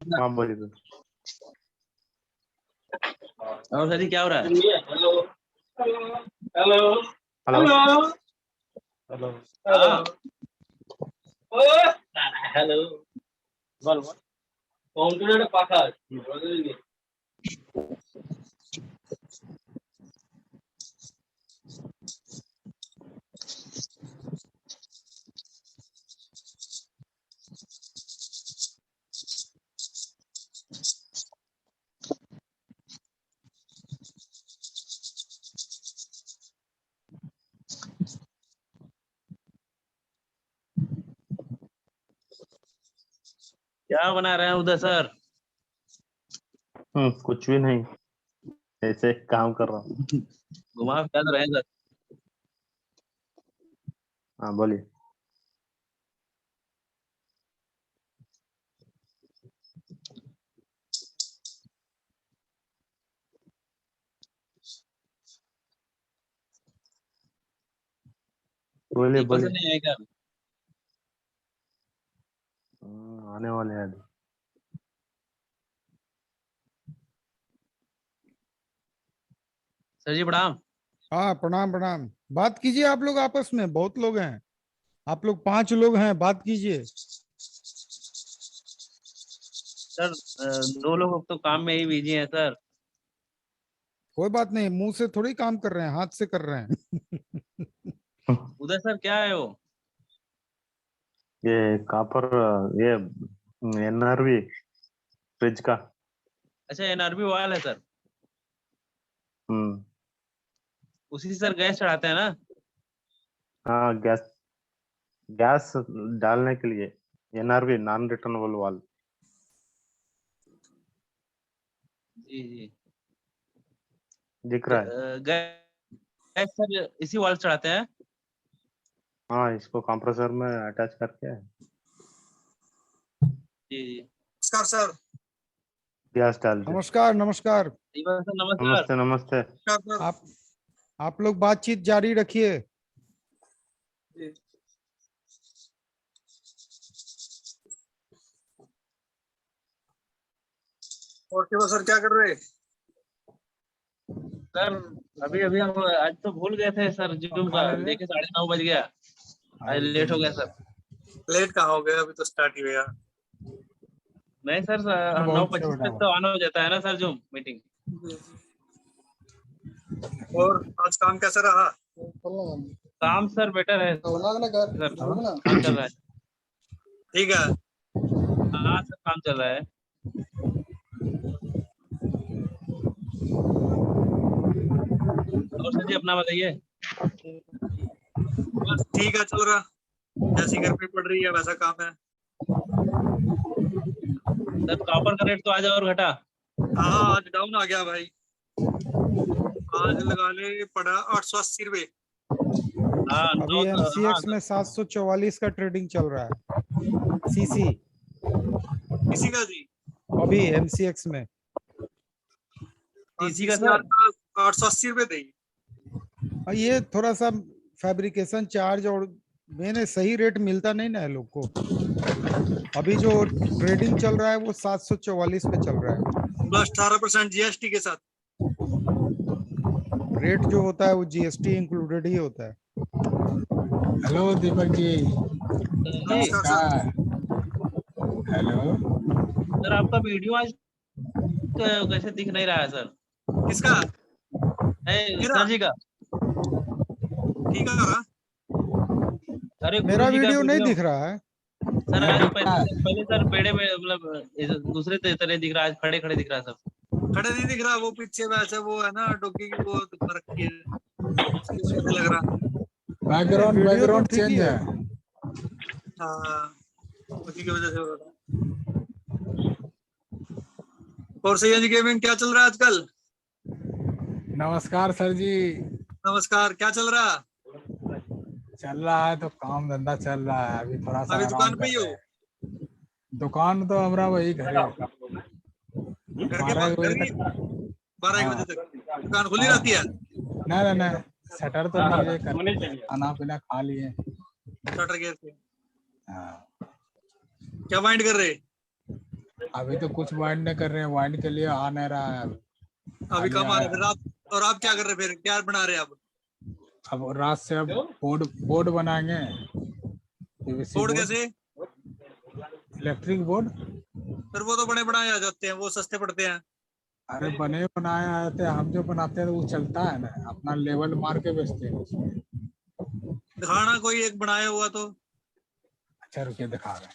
हाँ बोलिए। और सर जी क्या हो रहा है? Hello hello hello hello hello हाँ हेलो বল বল কম্পিউটারে পাখা আছে क्या बना रहे हैं उधर सर? कुछ भी नहीं, ऐसे काम कर रहा हूँ। घुमा फिरा रहे हैं सर। हाँ बोलिए। बोलिए एक बोलिए। पसंद नहीं है क्या? आने वाले हैं अभी। सर जी प्रणाम। हाँ प्रणाम प्रणाम। बात कीजिए, आप लोग आपस में बहुत लोग हैं। आप लोग 5 लोग हैं, बात कीजिए। सर दो लोग तो काम में ही बिजी हैं सर। कोई बात नहीं, मुंह से थोड़ी काम कर रहे हैं, हाथ से कर रहे हैं। उधर सर क्या है वो? ये कॉपर, ये एनआरवी फ्रिज का। अच्छा एनआरबी वाल है सर। हम्म। उसी से सर गैस चढ़ाते हैं ना? हाँ गैस, गैस डालने के लिए एनआरवी, नॉन रिटर्नेबल वाल। जी जी। दिख रहा है। गैस सर इसी वाल से चढ़ाते हैं? हाँ, इसको कंप्रेसर में अटैच करके जी जी। नमस्कार सर गैस डाल दे। नमस्कार नमस्कार। जी सर नमस्कार। नमस्ते नमस्ते। नमस्कार आप लोग बातचीत जारी रखिए। सर और शिवा सर क्या कर रहे हैं सर अभी अभी हम आज तो भूल गए थे सर, जूम का लेके 9:30 बज गया। आज लेट हो गया सर। लेट कहाँ हो गया अभी तो स्टार्ट ही हुआ नहीं सर 9:25 तक तो ऑन हो जाता है ना सर जूम मीटिंग। और आज काम कैसा रहा काम सर बेटर है सर, काम चल रहा है। ठीक है हाँ सर काम चल रहा है। और सर जी अपना बताइए। बस ठीक है चल रहा जैसी गर्मी पड़ रही है वैसा काम है सर कॉपर का रेट तो आज और घटा। हाँ आज डाउन आ गया भाई आज लगा ले पड़ा 880 रुपए हाँ अभी हाँ एमसीएक्स सर। में 744 का ट्रेडिंग चल रहा है। सीसी किसी का जी अभी एमसीएक्स में। सीसी का सर 880 रुपए देगी और ये थोड़ा सा फैब्रिकेशन चार्ज और मैंने सही रेट मिलता नहीं ना है लोग को। अभी जो ट्रेडिंग चल रहा है वो 744 पे चल रहा है। प्लस 18% जीएसटी के साथ रेट जो होता है वो जीएसटी इंक्लूडेड ही होता है। हेलो दीपक जी। जी नमस्कार सर हेलो। सर आपका वीडियो आज कैसे दिख नहीं रहा है सर? किसका मेरा सर जी का। ठीक है रहा अरे गुरु मेरा जी का वीडियो नहीं वीडियो दिख रहा है। सर आज पहले सर पेड़े में मतलब दूसरे तरह दिख रहा है, आज खड़े खड़े दिख रहा है सब। खड़े नहीं दिख रहा वो पीछे वैसे वो है ना डॉगी की वो रखी है इसलिए लग रहा बैकग्राउंड वीडियो तो बैकग्राउंड ठीक ही चेंज है। है। हाँ उसी की वजह से हो रहा और सैयद जी गेमिंग क्या चल रहा है आजकल नमस्कार सर जी। नमस्कार क्या चल रहा चल रहा है तो काम धंधा चल रहा है, अभी थोड़ा सा अभी आराम दुकान पे कर ही रहे हो हैं। दुकान तो हमारा वही घरे घर के 12 घर बजे ही तक। 12 हाँ बजे तक दुकान खुली हाँ। रहती है नहीं नहीं नहीं, शटर तो नीचे कर खाना पीना खा लिए। शटर गिर के हाँ। क्या माइंड कर रहे अभी तो कुछ वाइंड नहीं कर रहे हैं, वाइंड के लिए आ नहीं रहा है अभी। अभी कम आ रहा है आया। फिर आप। और आप क्या कर रहे हैं फिर, क्या बना रहे हैं आप? अब रात से अब बोर्ड बनाएंगे, पीवीसी बोर्ड बोर्ड, कैसे? Electric board. फिर वो तो बड़े बनाए आ जाते हैं, वो सस्ते पड़ते हैं। अरे बने बनाए आते हैं, हम जो बनाते हैं तो वो चलता है ना, अपना लेवल मार के बेचते हैं उसमें। दिखाना कोई एक बनाया हुआ तो। अच्छा रुकिए दिखा रहे हैं।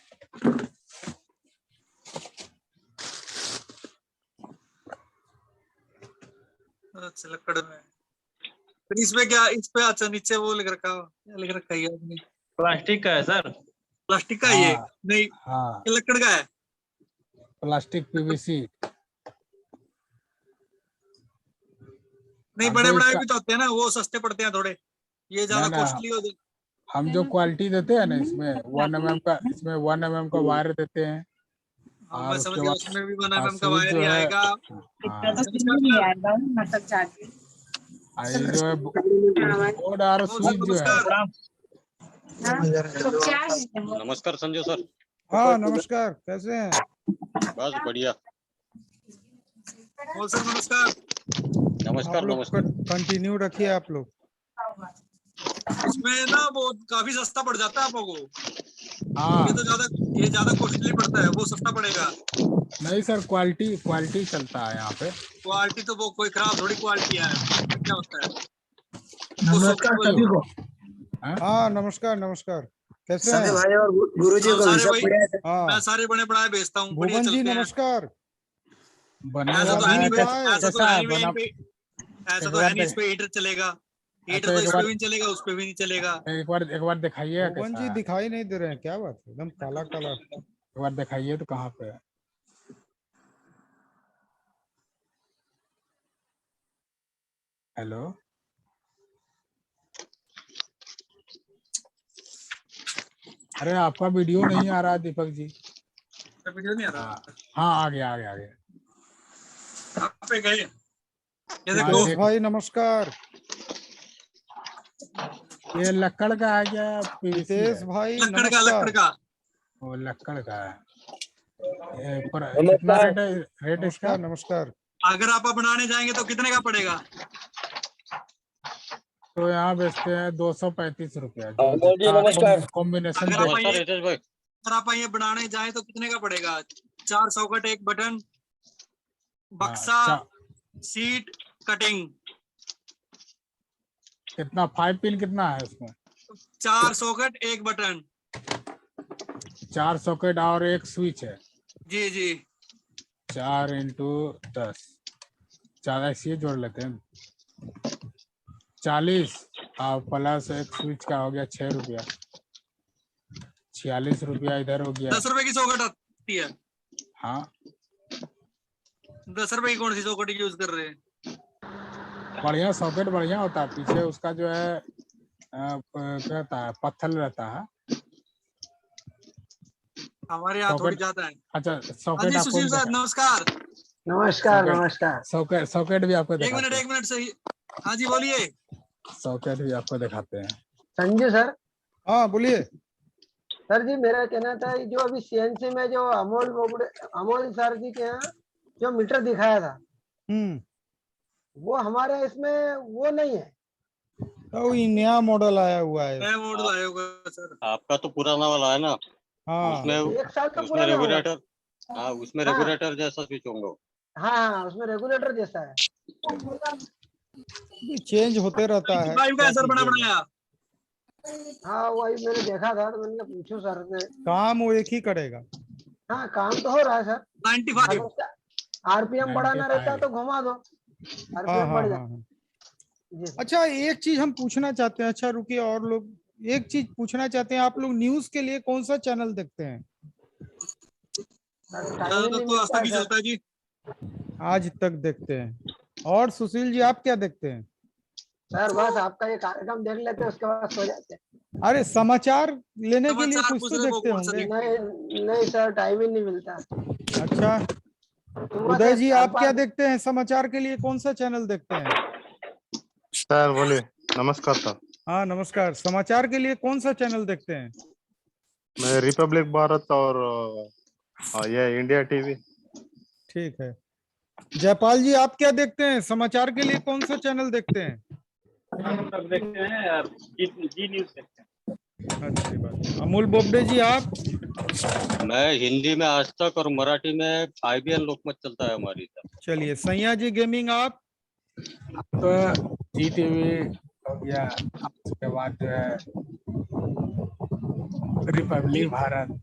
अच्छा लकड़ में। फिर इसमें क्या, इस पे अच्छा नीचे वो लिख रखा, क्या लिख रखा है आपने? प्लास्टिक का है सर। प्लास्टिक का है ये? हाँ। नहीं, हाँ, ये लकड़ का है। Plastic PVC. नहीं, हम बड़े तो बनाए इसका भी तो होते हैं ना, वो सस्ते पड़ते हैं थोड़े, ये ज्यादा ना कॉस्टली हो जाए। हम जो क्वालिटी देते हैं ना इसमें 1 mm का, इसमें 1 mm का वायर देते हैं। हाँ, और मैं समझ उसके गया, बाद उसमें भी 1 mm का स्विच वायर जो ही है, आएगा। हाँ, नमस्कार सर। ये जो है बोर्ड और स्विच जो है, प्रणाम। नमस्कार संजय सर। हाँ नमस्कार, कैसे हैं? बस बढ़िया। बोल सर नमस्कार। आप नमस्कार लोग नमस्कार। कंटिन्यू रखिए आप लोग। इसमें ना वो काफी सस्ता पड़ जाता है आप लोगों को। हाँ ये ज्यादा कॉस्टली पड़ता है, वो सस्ता पड़ेगा। नहीं सर, क्वालिटी चलता है यहाँ पे। क्वालिटी तो वो कोई खराब थोड़ी क्वालिटी है, क्या होता है? नमस्कार सभी को। हाँ नमस्कार नमस्कार, कैसे सभी हैं? भाई और गुरुजी हाँ, को सारे सब भाई। बढ़िया है। हाँ मैं सारे बने बनाए बेचता हूँ, बढ़िया भुवन जी चलते हैं। नमस्कार। बनने ऐसा तो वाला है है नहीं, कैसा है? ऐसा तो कैसा है है नहीं बना? ऐसा एक तो बार है नहीं, इस देख, पे हीटर चलेगा। हीटर अच्छा तो एक इस पे बार, भी नहीं चलेगा, उस पे भी नहीं चलेगा। एक बार दिखाइए भुवन कैसा जी है। दिखाई नहीं दे रहे हैं, क्या बात है, एकदम काला काला। एक बार दिखाइए तो कहाँ पे है। हेलो, अरे आपका वीडियो नहीं आ रहा दीपक जी। वीडियो नहीं आ हाँ रहा। हाँ, आ गया। आप पे गए, ये हाँ, देखो। रितेश भाई नमस्कार। ये लक्कड़ का है क्या पीवीसी रितेश है? भाई लकड़ नमस्कार। का। वो लक्कड़ का है। कितना रेट इसका? नमस्कार नमस्कार। अगर आप बनाने जाएंगे तो कितने का पड़ेगा? तो यहाँ बेचते हैं 235 रुपया। नमस्कार। कॉम्बिनेशन अगर आप नमस्कार ये रितेश भाई। अगर आप ये बनाने जाए तो कितने का पड़ेगा? 4 सॉकेट, एक बटन, बक्सा, सीट, कटिंग। कितना 5 पिन कितना है उसमें? 4 सॉकेट, एक बटन। 4 सॉकेट और एक स्विच है। जी जी। 4 × 10, 4 ऐसे जोड़ लेते हैं, 40 और प्लस एक स्विच का हो गया 6 रुपया, 46 रुपया इधर हो गया। 10 रुपए की सॉकेट आती है। हाँ 10 रुपए की कौन सी सॉकेट यूज कर रहे हैं? बढ़िया सॉकेट, बढ़िया होता है। पीछे उसका जो है रहता है, पत्थर रहता है। हमारे यहाँ थोड़ी ज्यादा है। अच्छा हाँ सॉकेट जी आपको सुशील सर नमस्कार। नमस्कार सॉकेट- नमस्कार। सॉकेट भी आपको एक दिखाते मिनट सही। हाँ जी बोलिए। हैं, सॉकेट भी आपको दिखाते हैं। संजू सर। हाँ बोलिए। सर जी मेरा कहना था, जो अभी सीएनसी में जो अमोल सर जी के यहाँ जो मीटर दिखाया था, वो हमारे इसमें वो नहीं है। तो ये नया मॉडल आया हुआ है। नया मॉडल आया होगा सर। आपका तो पुराना वाला है ना, हाँ उसमें 1 साल का उसमें पुराना होगा। रेगुलेटर, हाँ उसमें हाँ। रेगुलेटर जैसा स्विच होंगे। हाँ उसमें रेगुलेटर जैसा है। चेंज होते रहता है, 95 का क्या है सर, बना कीजिएगा। बनाया। हाँ वही मैंने देखा था, तो मैंने कहा पूछो सर से। काम वो एक ही करेगा। हाँ काम तो हो रहा है सर। 95। आरपीएम बढ़ाना रहता है तो घुमा दो, हाँ आरपीएम बढ़ हाँ जाए। हाँ। जी सर। अच्छा एक चीज हम पूछना चाहते हैं, अच्छा रुकिए, और लोग एक चीज पूछना चाहते हैं, आप लोग न्यूज के लिए कौन सा चैनल देखते हैं? टाइम ही नहीं तो आज मिलता तक है ही सर। चलता है जी। आज तक देखते हैं। और सुशील जी आप क्या देखते हैं? सर बस आपका ये कार्यक्रम देख लेते हैं, उसके बाद सो जाते हैं। अरे समाचार लेने के लिए समाचार कुछ पूछ तो रहे हो, देखते कौन सा होंगे। नहीं नहीं सर, टाइम ही नहीं मिलता। अच्छा सुबह उदय से जी आप क्या अखबार- देखते हैं? समाचार के लिए कौन सा चैनल देखते हैं? सर बोलिए। नमस्कार सर। हाँ नमस्कार, समाचार के लिए कौन सा चैनल देखते हैं? मैं रिपब्लिक भारत और ये इंडिया टीवी। ठीक है। जयपाल जी आप क्या देखते हैं, समाचार के लिए कौन सा चैनल देखते हैं? सब देखते हैं, जी न्यूज़ देखते हैं। अच्छी बात है। अमूल बोबडे जी आप? मैं हिंदी में आज तक और मराठी में IBN लोकमत चलता है हमारी तरफ। चलिए। सैया जी गेमिंग आप? तो GTV हो गया, उसके बाद जो है रिपब्लिक भारत।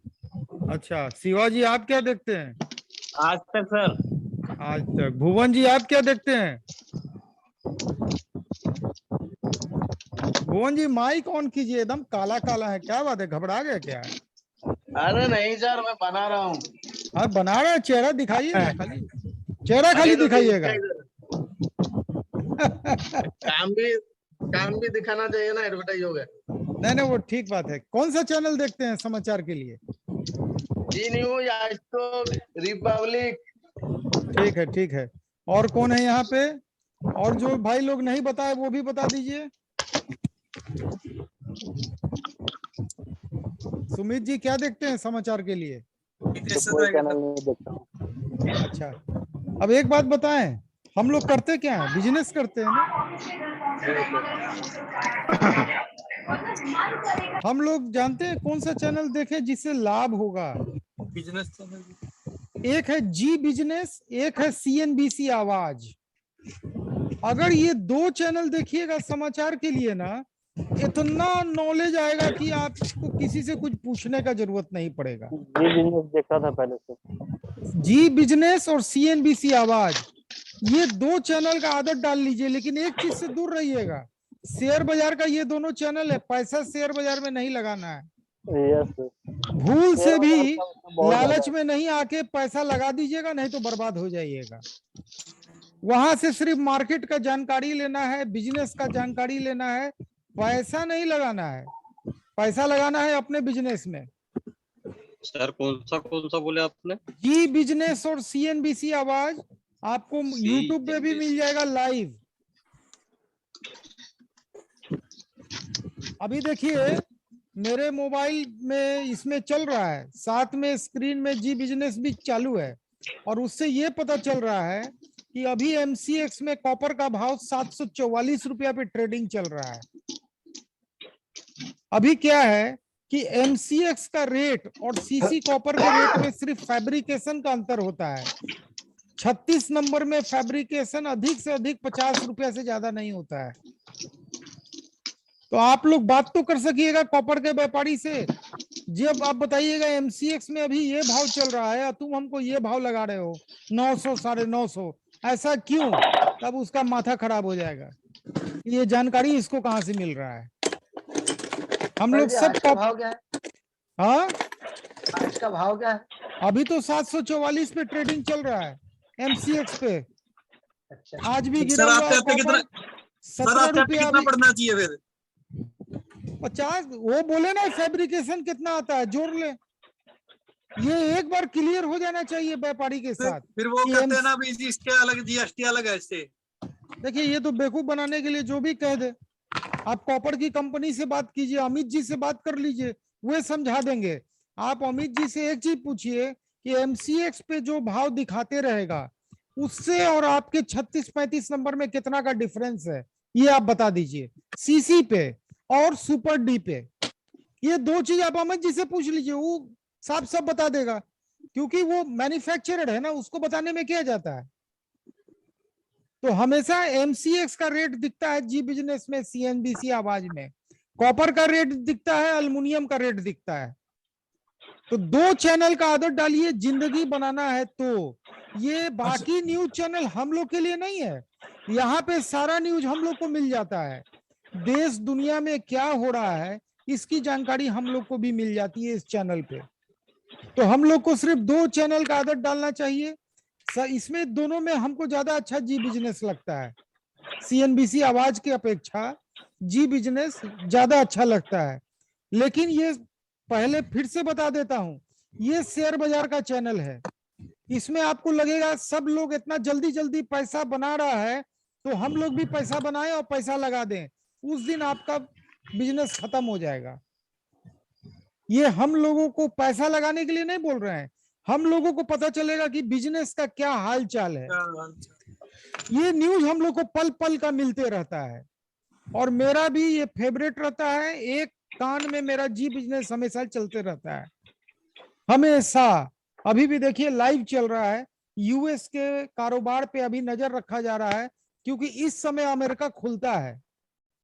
अच्छा। शिवा जी आप क्या देखते हैं? आज तक सर। आज तक। भुवन जी आप क्या देखते हैं? भुवन जी माइक ऑन कीजिए, एकदम काला काला है, क्या बात है, घबरा गए क्या? अरे नहीं सर, मैं बना रहा हूँ। आप बना रहे हैं? चेहरा दिखाइएगा खाली, चेहरा खाली दिखाइएगा। काम भी दिखाना चाहिए ना, एडवर्टाइज हो गया। नहीं नहीं, वो ठीक बात है। कौन सा चैनल देखते हैं समाचार के लिए? जी न्यूज, आज तो, रिपब्लिक। ठीक है ठीक है। और कौन है यहाँ पे? और जो भाई लोग नहीं बताए वो भी बता दीजिए। सुमित जी क्या देखते हैं समाचार के लिए? अच्छा। अब एक बात बताएं, हम लोग करते क्या है? बिजनेस करते हैं ना। हम लोग जानते हैं कौन सा चैनल देखें जिससे लाभ होगा? Business channel. एक है जी बिजनेस, एक है CNBC आवाज। अगर ये दो चैनल देखिएगा समाचार के लिए ना, इतना नॉलेज आएगा कि आपको किसी से कुछ पूछने का जरूरत नहीं पड़ेगा। जी बिजनेस देखता था पहले से। जी बिजनेस और CNBC आवाज, ये दो चैनल का आदत डाल लीजिए। लेकिन एक चीज से दूर रहिएगा, शेयर बाजार का ये दोनों चैनल है, पैसा शेयर बाजार में नहीं लगाना है। भूल से भी लालच में नहीं आके पैसा लगा दीजिएगा, नहीं तो बर्बाद हो जाइएगा। वहां से सिर्फ मार्केट का जानकारी लेना है, बिजनेस का जानकारी लेना है, पैसा नहीं लगाना है। पैसा लगाना है अपने बिजनेस में। सर कौन सा बोले आपने? जी बिजनेस और CNBC आवाज आपको YouTube पे भी मिल जाएगा लाइव। अभी देखिए मेरे मोबाइल में इसमें चल रहा है, साथ में स्क्रीन में जी बिजनेस भी चालू है, और उससे ये पता चल रहा है कि अभी MCX में कॉपर का भाव 744 रुपया पे ट्रेडिंग चल रहा है। अभी क्या है कि MCX का रेट और CC कॉपर के रेट में सिर्फ फैब्रिकेशन का अंतर होता है। 36 नंबर में फैब्रिकेशन अधिक से अधिक 50 रुपया से ज्यादा नहीं होता है। तो आप लोग बात तो कर सकिएगा कॉपर के व्यापारी से, जब आप बताइएगा MCX में अभी ये भाव चल रहा है, तुम हमको ये भाव लगा रहे हो 900 950, ऐसा क्यों? तब उसका माथा खराब हो जाएगा। ये जानकारी इसको कहाँ से मिल रहा है? हम लोग सब भाव क्या है? हाँ, आज का भाव क्या है? अभी तो 744 पे ट्रेडिंग चल रहा है MCX पे। अच्छा। आज भी गिरा सर हुआ आप है कहते कॉपर, सर 17 आप कहते रुपया कितना अभी पड़ना चाहिए फिर? 50। वो बोले ना फैब्रिकेशन कितना आता है, जोड़ ले। ये एक बार क्लियर हो जाना चाहिए व्यापारी के साथ। फिर वो कि कहते हैं ना भी इसके अलग GST अलग है इससे। देखिए ये तो बेवकूफ बनाने के लिए जो भी कह दे। आप कॉपर की कंपनी से बात कीजिए, अमित जी से बात कर लीजिए, वे समझा देंगे। आप अमित जी से एक चीज पूछिए कि MCX पे जो भाव दिखाते रहेगा उससे और आपके 36-35 नंबर में कितना का डिफरेंस है, ये आप बता दीजिए। CC पे और सुपर D पे, ये दो चीज आप अमित जी से पूछ लीजिए, वो साफ सब बता देगा। क्योंकि वो मैन्युफैक्चरर है ना, उसको बताने में क्या जाता है। तो हमेशा MCX का रेट दिखता है जी बिजनेस में, CNBC आवाज में कॉपर का रेट दिखता है, अल्युमिनियम का रेट दिखता है। तो दो चैनल का आदत डालिए, जिंदगी बनाना है तो। ये बाकी न्यूज चैनल हम लोग के लिए नहीं है, यहाँ पे सारा न्यूज हम लोग को मिल जाता है। देश दुनिया में क्या हो रहा है इसकी जानकारी हम लोग को भी मिल जाती है इस चैनल पे। तो हम लोग को सिर्फ दो चैनल का आदत डालना चाहिए। इसमें दोनों में हमको ज्यादा अच्छा जी बिजनेस लगता है, CNBC आवाज की अपेक्षा जी बिजनेस ज्यादा अच्छा लगता है। लेकिन ये पहले फिर से बता देता हूं, ये शेयर बाजार का चैनल है। इसमें आपको लगेगा सब लोग इतना जल्दी जल्दी पैसा बना रहा है तो हम लोग भी पैसा बनाएं और पैसा लगा दें, उस दिन आपका बिजनेस खत्म हो जाएगा। ये हम लोगों को पैसा लगाने के लिए नहीं बोल रहे हैं, हम लोगों को पता चलेगा कि बिजनेस का क्या हाल चाल है। ये न्यूज हम लोग को पल पल का मिलते रहता है और मेरा भी ये फेवरेट रहता है। एक कान में मेरा जी बिजनेस हमेशा चलते रहता है, हमेशा। अभी भी देखिए लाइव चल रहा है, यूएस के कारोबार पे अभी नजर रखा जा रहा है, क्योंकि इस समय अमेरिका खुलता है,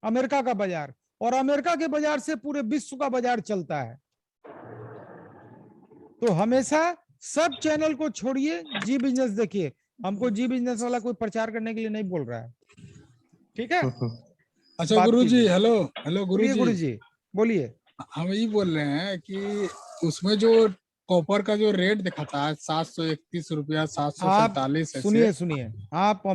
अमेरिका का बाजार, और अमेरिका के बाजार से पूरे विश्व का बाजार चलता है। तो हमेशा सब चैनल को छोड़िए, जी बिजनेस देखिए। हमको जी बिजनेस वाला कोई प्रचार करने के लिए नहीं बोल रहा है, ठीक है। अच्छा बात गुरुजी, कीजिए। हेलो हेलो बोलिए गुरुजी, गुरुजी, बोलिए। हम ये बोल रहे हैं कि उसमें जो कॉपर का जो रेट दिखाता है 731 रुपया, आप 747 सुनिए ऐसे। सुनिए,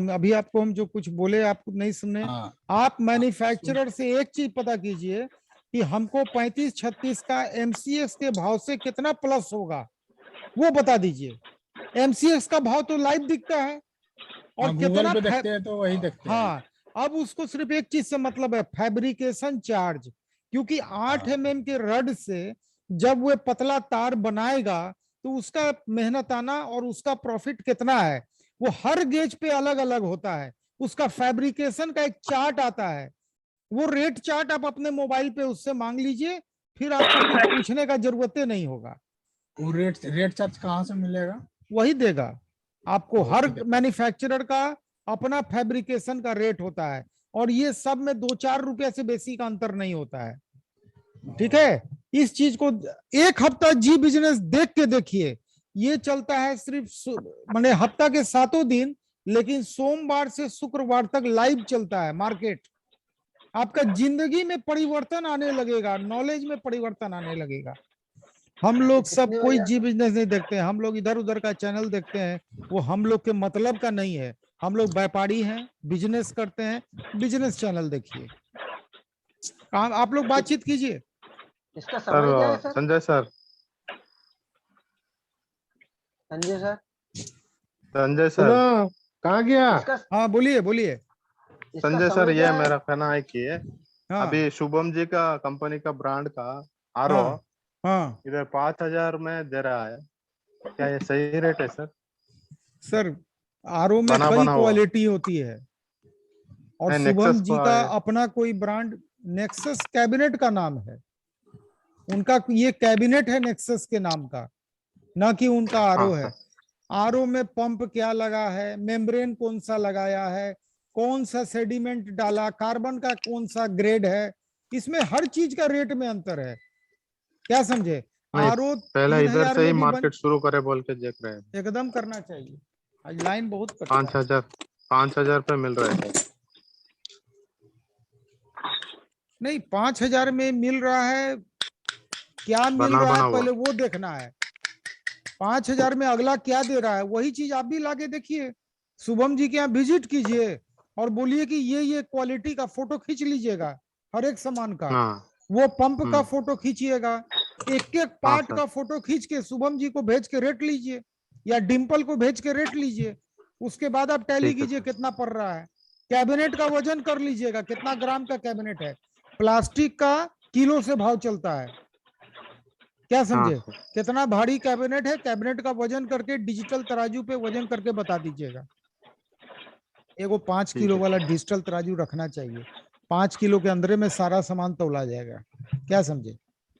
अभी आपको हम जो कुछ बोले आप नहीं सुनने। हाँ, आप मैन्युफैक्चरर से एक चीज पता कीजिए कि हमको 35-36 का एमसीएक्स के भाव से कितना प्लस होगा, वो बता दीजिए। एमसीएक्स का भाव तो लाइव दिखता है और हाँ, गूगल कितना पे देखते हैं तो वही देखते हैं। हाँ, अब उसको सिर्फ एक चीज से मतलब है, फैब्रिकेशन चार्ज। क्योंकि 8 mm के रड से जब वो पतला तार बनाएगा तो उसका मेहनत आना और उसका प्रॉफिट कितना है, वो हर गेज पे अलग अलग होता है। उसका फैब्रिकेशन का एक चार्ट आता है, वो रेट चार्ट आप अपने मोबाइल पे उससे मांग लीजिए, फिर आपको कुछ पूछने का जरूरत नहीं होगा। वो रेट चार्ज कहाँ से मिलेगा? वही देगा आपको। हर ठीक है। मैन्युफैक्चरर का अपना फैब्रिकेशन का रेट होता है और ये सब में 2-4 रुपया से बेसी का अंतर नहीं होता है, ठीक है। इस चीज को एक हफ्ता जी बिजनेस देख के देखिए, ये चलता है सिर्फ माने हफ्ता के 7 दिन, लेकिन सोमवार से शुक्रवार तक लाइव चलता है मार्केट। आपका जिंदगी में परिवर्तन आने लगेगा, नॉलेज में परिवर्तन आने लगेगा। हम लोग सब कितने कोई बजे? जी बिजनेस नहीं देखते हैं, हम लोग इधर उधर का चैनल देखते हैं, वो हम लोग के मतलब का नहीं है। हम लोग व्यापारी हैं, बिजनेस करते हैं, बिजनेस चैनल देखिए। आप लोग बातचीत कीजिए। इसका समय क्या है sir sir? Sanjay sir, Sanjay sir, Sanjay sir, सुनो, कहाँ गया? इसका हाँ बोलिए बोलिए। इसका संजय सर, समय ये क्या है? मेरा कहना है कि हाँ अभी शुभम जी का कंपनी का ब्रांड का आरओ हाँ हाँ इधर 5,000 में दे रहा है, क्या ये सही रेट है सर? सर, आरओ में बना कई बना हुआ क्वालिटी होती है और नहीं, शुभम नेक्सस जी का अपना कोई ब्रांड, नेक्सस कैबिनेट का नाम है उनका, ये कैबिनेट है नेक्सस के नाम का, ना कि उनका आरओ हाँ है। सर, आरओ में पंप क्या लगा है, मेम्ब्रेन कौन सा लगाया है, कौन सा सेडिमेंट डाला, कार्बन का कौन सा ग्रेड है, इसमें हर चीज का रेट में अंतर है, क्या समझे। नहीं आरओ पहले इधर 3,000 से ही में भी मार्केट शुरू करे बोल के देख रहे हैं। एकदम करना चाहिए। आज लाइन बहुत कट रहा है। 5,000 पे मिल रहा है। नहीं, 5,000 में मिल रहा है, क्या मिल बना रहा बना है हुआ पहले वो देखना है। 5,000 में अगला क्या दे रहा है, वही चीज आप भी लाके देखिए। शुभम जी के यहाँ विजिट कीजिए और बोलिए कि ये क्वालिटी का फोटो खींच लीजिएगा हर एक सामान का। हाँ वो पंप का फोटो खींचिएगा, एक एक हाँ पार्ट सर, का फोटो खींच के शुभम जी को भेज के रेट लीजिए, या डिम्पल को भेज के रेट लीजिए। उसके बाद आप टैली ठीक है कीजिए सर। कितना पड़ रहा है। कैबिनेट का वजन कर लीजिएगा, कितना ग्राम का कैबिनेट है। प्लास्टिक का किलो से भाव चलता है, क्या हाँ समझे। सर, कितना भारी कैबिनेट है, कैबिनेट का वजन करके डिजिटल तराजू पे वजन करके बता दीजिएगा। एगो 5 ठीक किलो है वाला डिजिटल तराजू रखना चाहिए, 5 किलो के अंदर में सारा सामान तौला जाएगा, क्या समझे।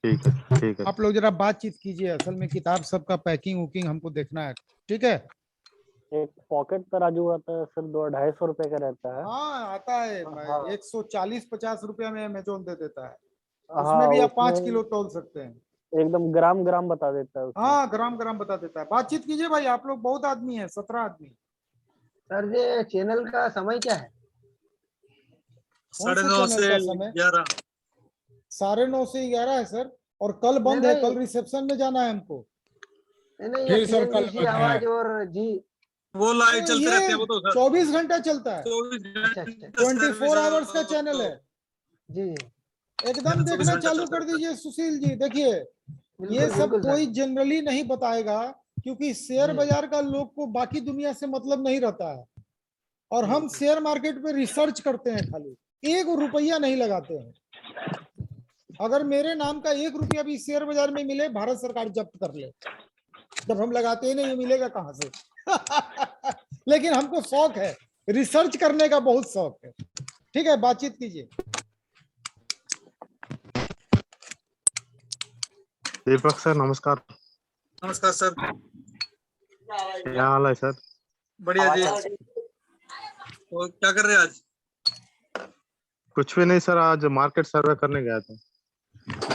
ठीक है ठीक है। आप लोग जरा बातचीत कीजिए, असल में किताब सबका पैकिंग वुकिंग हमको देखना है, ठीक है। एक पॉकेट तराजू आता है सर, 200-250 रुपए का रहता है। हाँ आता है, हाँ 140-50 रुपया में अमेजोन दे देता है, हाँ, उसमें भी आप 5 उसमें किलो तौल सकते हैं। एकदम ग्राम ग्राम बता देता है उसमें। हाँ ग्राम ग्राम बता देता है। बातचीत कीजिए भाई, आप लोग बहुत आदमी है, 17 आदमी। सर ये चैनल का समय क्या है? कौन सा 9:30 चैनल से का समय? 11। 9:30 से 11 है सर, और कल बंद नहीं, है, कल रिसेप्शन में जाना है हमको। नहीं फिर सर कल TNBC आवाज और जी। वो लाइव चलते ये रहते हैं वो तो सर। 24 घंटा चलता है, 24 अच्छा अच्छा 24 आवर्स का चैनल है। जी एकदम 24 देखना घंटा चालू चलता कर रहता है। दीजिए सुशील जी। देखिए बिल्कुल ये सब बिल्कुल कोई सर। जनरली नहीं बताएगा, क्योंकि शेयर जी। बाजार का लोग को बाकी दुनिया से मतलब नहीं रहता है, और हम जी। शेयर मार्केट पे रिसर्च करते हैं, खाली 1 रुपया नहीं लगाते हैं। अगर मेरे नाम का 1 रुपया भी शेयर बाजार में मिले, भारत सरकार जब्त कर ले। जब हम लगाते ही नहीं, ये मिलेगा कहाँ से? लेकिन हमको शौक है, रिसर्च करने का बहुत शौक है। ठीक है, बातचीत कीजिए। दीपक सर नमस्कार। नमस्कार सर। क्या हाल है सर? बढ़िया जी। तो क्या कर रहे हैं आज? कुछ भी नहीं सर, आज मार्केट सर्वे करने गया था।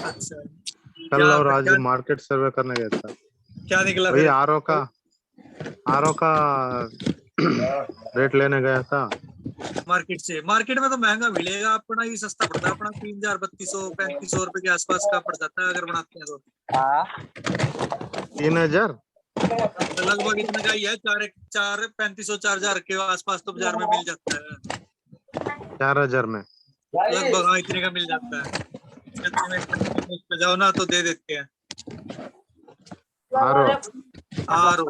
अच्छा, कल क्या और आज क्या, मार्केट सर्वे करने गया था। क्या निकला वही फिर? आर का रेट लेने गया था। मार्केट से? मार्केट में तो महंगा मिलेगा, अपना ही सस्ता पड़ता है। अपना 3000 3200 रुपए के आसपास का पड़ जाता है अगर बनाते हैं तो। 3000 तो लगभग इतने का ही है, 3500 4000 के आसपास तो बाजार में मिल जाता है। 4000 में लगभग हाँ, इतने का मिल जाता है। उस पे जाओ ना तो दे देते हैं। आर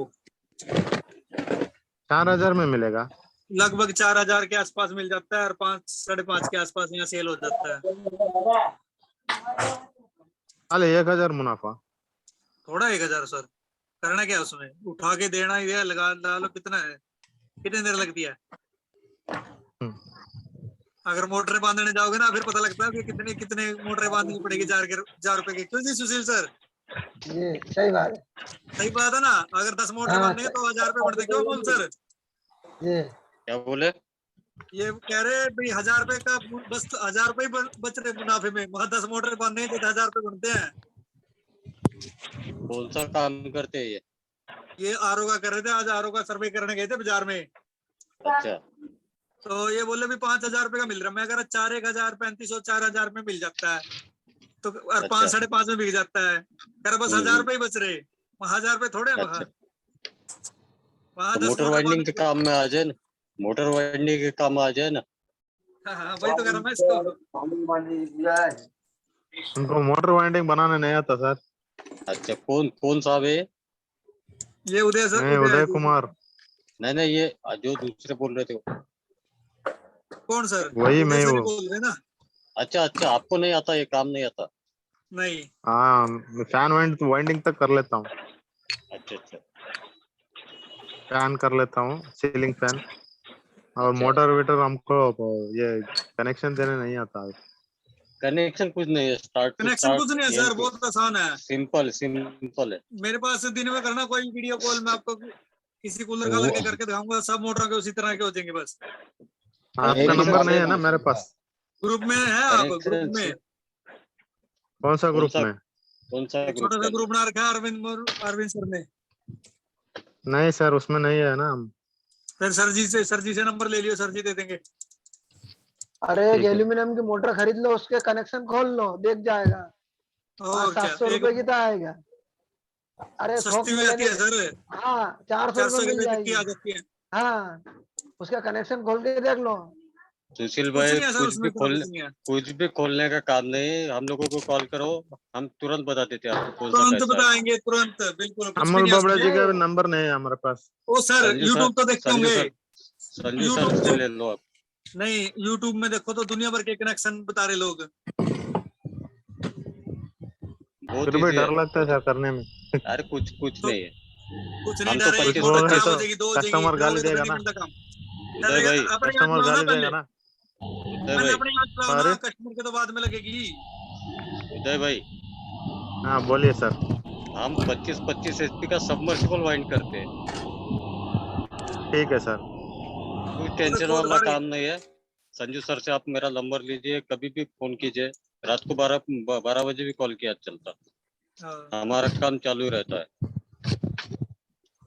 4000 में मिलेगा। लगभग 4000 के आसपास मिल जाता है और 5 5.5 के आसपास यहाँ सेल हो जाता है। अरे 1000 मुनाफा। थोड़ा 1000 सर, करना क्या उसमें? उठा के देना ही है, लगा डालो। कितना है, कितनी देर लगती है? अगर मोटरें बांधने जाओगे ना, फिर पता लगता है कि कितने कितने मोटरें बांधनी पड़ेगी 4 रुपए की। क्यों जी सुशील सर? ये सही बात है। सही बात है ना। अगर 10 मोटर बांधेंगे तो 1000 रुपए बढ़ते। क्यों बोल सर? ये क्या बोले? ये कह रहे भाई 1000 रुपए का, बस 1000 रुपए बच रहे मुनाफे में। वहां 10 मोटर बांधने तो 1000 रुपए बनते हैं। कौन सा काम करते हैं ये आरओ का कर रहे थे, आज आरओ का सर्वे करने गए थे बाजार में। अच्छा, तो ये बोले भी 5000 रुपए का मिल रहा है। मैं कह रहा 4 1000 3500 4000 में मिल जाता है तो, और 5 अच्छा। 5.5 में बिक जाता है। कह रहा बस 1000 रुपए ही बच रहे। 1000 रुपए थोड़े है वहां। वहां तो 10 मोटर मोटर वाइंडिंग के बांधने। काम में आ जाए ना, मोटर वाइंडिंग के काम आ जाए ना। हाँ, वही तो कह रहा मैं इसको। उनको मोटर वाइंडिंग बनाने नहीं आता सर। अच्छा, कौन कौन साहब है? ये उदय सर, नहीं, उदय कुमार। नहीं, ये जो दूसरे बोल रहे थे वो। कौन सर? वही उदय मैं सर ही हूँ। बोल रहे ना। अच्छा, आपको नहीं आता, ये काम नहीं आता? नहीं, हाँ, फैन वाइंडिंग तक कर लेता हूँ। अच्छा। फैन कर लेता हूँ, सीलिंग फैन। और अच्छा। मोटर वीटर हमको ये कनेक्शन देने नहीं आता। कनेक्शन कुछ नहीं है, स्टार्ट टू कनेक्शन कुछ स्टार्ट नहीं है सर, बहुत आसान है। सिंपल है। मेरे पास दिन में करना कोई वीडियो कॉल, मैं आपको किसी कूलर का लगे करके दिखाऊंगा। सब मोटरों के उसी तरह के हो जाएंगे बस। आपका नंबर नहीं है ना मेरे पास? ग्रुप में है आप? ग्रुप कनेक्शन में? कौन सा ग्रुप में? कौन सा एक छोटा सा ग्रुप? ग्रुप बना रखा है अरविंद सर ने। नहीं सर, उसमें नहीं है ना हम। फिर सर जी से नंबर ले लियो, सर जी दे देंगे। अरे ठीक है। एल्यूमिनियम की मोटर खरीद लो, उसके कनेक्शन खोल लो, देख जाएगा। और क्या, 700 रुपए की तो आएगा। अरे थोक सस्ती में हो जाती लेने, है सर। हाँ 400 400 रुपए मिल रुपए तक की जाएगी। आ जाती है। हाँ, उसका कनेक्शन खोल के देख लो। सुशील कुछ भाई, नहीं है सर उसमें, इतना कुछ नहीं है। कुछ भी खोलने का काम नहीं है। हम लोगों को कॉल करो, हम तुरंत बता देते हैं आपको कौन सा तुरंत कैसा है। बताएंगे, तुरंत, बिल्कुल कुछ भी अमल नहीं है बाबड़ा उसमें। जी का भी नंबर नहीं है हमारे पास। ओ सर, यूट्यूब तो देखते होंगे। संजू सर यूट्यूब से ले लो आप। नहीं, यूट्यूब में देखो तो दुनिया भर के कनेक्शन बता रहे लोग। बहुत फिर भी easy है। डर लगता है सर करने में। अरे कुछ तो नहीं है। कुछ नहीं हम तो डर है। एक 25 मोटर बोलोगे खराब तो हो जाएगी, 2 हो जाएगी, कस्टमर गाली डरोगे तो फिर देगा नहीं ना। मिलता काम। उदय भाई, अपने हाथ कस्टमर लाओ ना गाली पहले। देगा ना। उदय पहले भाई, अपने हाथ लाओ ना, अरे कस्टमर के तो बाद में लगेगी। उदय भाई, हाँ बोलिए सर। हम 25 HP का सबमर्सिबल वाइंड करते हैं। ठीक है सर। कोई वो टेंशन देखो वाला सारी। काम नहीं है। संजू सर से आप मेरा नंबर लीजिए, कभी भी फोन कीजिए। रात को 12 बजे भी कॉल किया चलता। हाँ। हमारा काम चालू ही रहता है।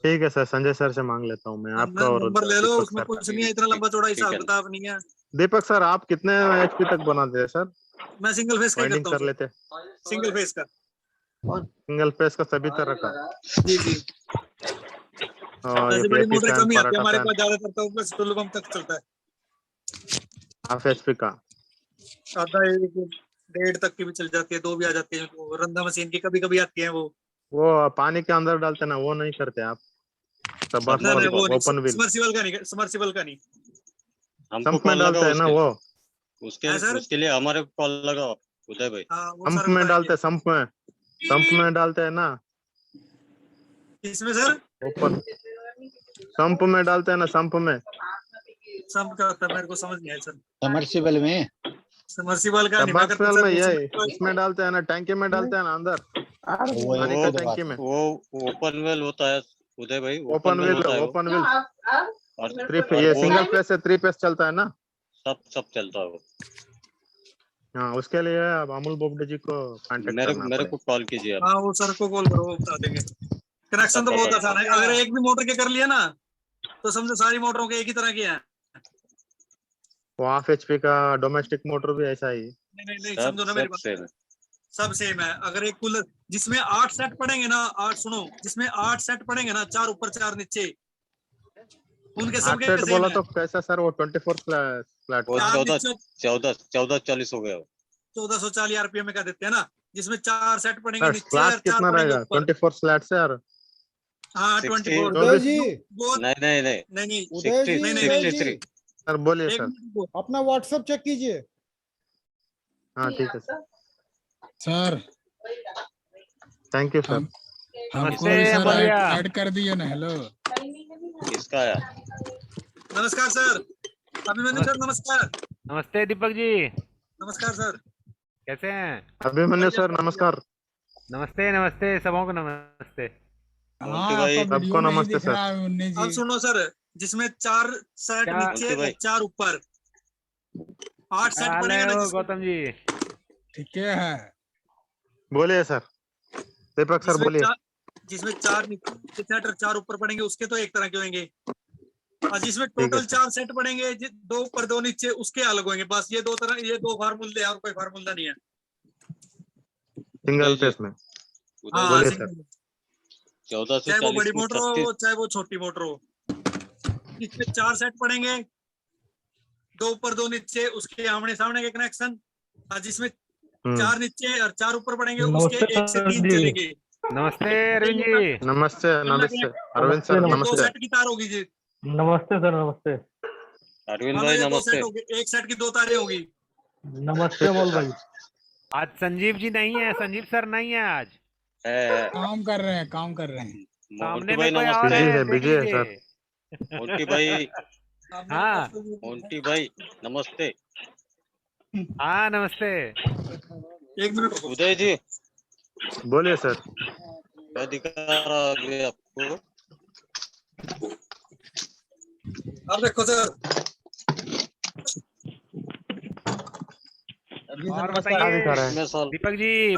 ठीक है सर, संजय सर से मांग लेता हूँ मैं आपका और नंबर ले लो, दीपक उसमें सर का। कुछ नहीं है, इतना लंबा चौड़ा ठीक हिसाब है। किताब नहीं है। दीपक सर, आप कितने HP तक बनाते हैं सर? मैं सिंगल फेस का ही वाइंडिंग करता हूँ कर सर। लेते? सिंगल फेस का। सिंगल फेस का सभी तरह का? जी जी। और ये ऐसे बड़ी एपी मोटरें फैन, कम ही आती है पराठा हमारे फैन, पास, ज्यादातर तो बस टुल्लू पंप तक चलता है। हाफ HP का? आधा 1.5 तक की भी चल जाती है, 2 भी आ जाती है। वो रंधा मशीन की कभी कभी आती है वो। वो पानी के अंदर डालते ना, वो नहीं करते आप? नहीं नहीं, वो नहीं, ओपन व्हील समर्सिबल का नहीं, समर्सिबल का नहीं। हमको संप में कॉल डालते लगाओ हैं ना वो? है सर। उसके लिए हमारे कॉल लगाओ आप, उदय भाई। हाँ, वो संप सारा में बताएंगे। डालते, संप में डालते हैं ना? किसमें सर? ऊपर संप में डालते हैं ना, संप में। सम क्या होता है मेरे को समझ नहीं आया सर। समर्सिबल में, समर्सिबल का नहीं मैं करता सबमर्सिबल सर। में ये इसमें डालते हैं ना, टैंकी में डालते हैं ना अंदर, वो पानी एक का तो टैंकी में। वो ओपन वेल होता है उदय भाई, ओपन व्हील, होता है वो। ओपन व्हील और ये वो सिंगल फेस से 3 फेस चलता है ना। सब चलता है वो। हाँ, उसके लिए आप अमूल बोबडे जी को कांटेक्ट मेरे करना मेरे पड़ेगा। को कॉल कीजिए आप। हाँ वो सर को कॉल करो, वो बता देंगे। कनेक्शन तो बहुत आसान है, अगर एक भी मोटर के कर लिया ना तो समझो सारी मोटरों के एक ही तरह के हैं। वो हाफ HP का डोमेस्टिक मोटर भी ऐसा ही। नहीं समझो ना मेरी बात, सेम है। सब सेम है। अगर एक कूलर जिसमें 8 सेट पड़ेंगे ना, 8 सुनो, जिसमें 8 सेट पड़ेंगे ना, 4 ऊपर 4 नीचे, उनके 8 सबके सेट सेम बोला है। तो कैसा सर, वो 24 फ्लैट वो का। 1440 हो गया। 1440 RPM में का देते हैं ना, जिसमें 4 सेट पड़ेंगे नीचे फ्लैट और 4 कितना पड़ेंगे रहेगा? ऊपर। 24 फ्लैट से यार। हाँ 60 24। उदय जी, नहीं उदय जी, नहीं, उदय जी, सर बोलिए एक सर। मिनट अपना व्हाट्सएप चेक कीजिए। हाँ ठीक है sir, sir thank you sir. हमको भी सर ऐड कर दिए ना। हेलो, इसका आया। नमस्कार सर, अभिमन्यु सर नमस्कार। नमस्ते दीपक जी, नमस्कार सर। कैसे हैं? अभिमन्यु सर नमस्कार। नमस्ते नमस्ते, सबों को नमस्ते। हाँ भाई, आपका सबको वीडियो नहीं नमस्ते दिख सर। रहा है मुन्नी अब जी। सुनो सर, जिसमें 4 सेट क्या- नीचे भाई। 4 ऊपर, 8 सेट हाल बनेंगे है ना वो जिसमें, गौतम जी? ठीक है। बोलिए सर, दीपक सर बोलिए। जिसमें 4 नीचे सेट और 4 ऊपर पड़ेंगे उसके तो एक तरह के होंगे, और जिसमें ठीक है टोटल सर। 4 सेट पड़ेंगे 2 ऊपर 2 नीचे उसके अलग होंगे। बस ये 2 तरह, ये 2 फार्मूले और कोई फार्मूला नहीं है। सिंगल फेस में। हाँ बोलिए सिंगल, सर। 1440 चाहे वो बड़ी में मोटर हो चाहे वो छोटी मोटर हो, इसमें 4 सेट पड़ेंगे, 2 ऊपर 2 नीचे, उसके आमने सामने के कनेक्शन, और जिसमें 4 नीचे और 4 ऊपर पड़ेंगे उसके 1 से 3 चलेंगे। नमस्ते अरविंद जी। नमस्ते नमस्ते अरविंद सर, ये 2 नमस्ते। सेट की तार होगी जी। नमस्ते सर, नमस्ते। अरविंद मानो भाई ये 2 नमस्ते। सेट होगी, 1 सेट की 2 तारें होगी। नमस्ते अमोल भाई। आज संजीव जी नहीं है, संजीव सर नहीं है आज, है काम कर रहे हैं, काम कर रहे हैं। सामने मोंटी भाई में कोई और नमस्ते। बिजी है, है, देख बिजी है लीजिए। मोंटी भाई, हाँ मोंटी भाई नमस्ते। हाँ नमस्ते। 1 मिनट रुको। उदय जी, बोलिए सर। क्या दिखा रहा अभी आपको? अब देखो सर, और क्या दिखा बताइए रहा है? कितने साल? दीपक जी,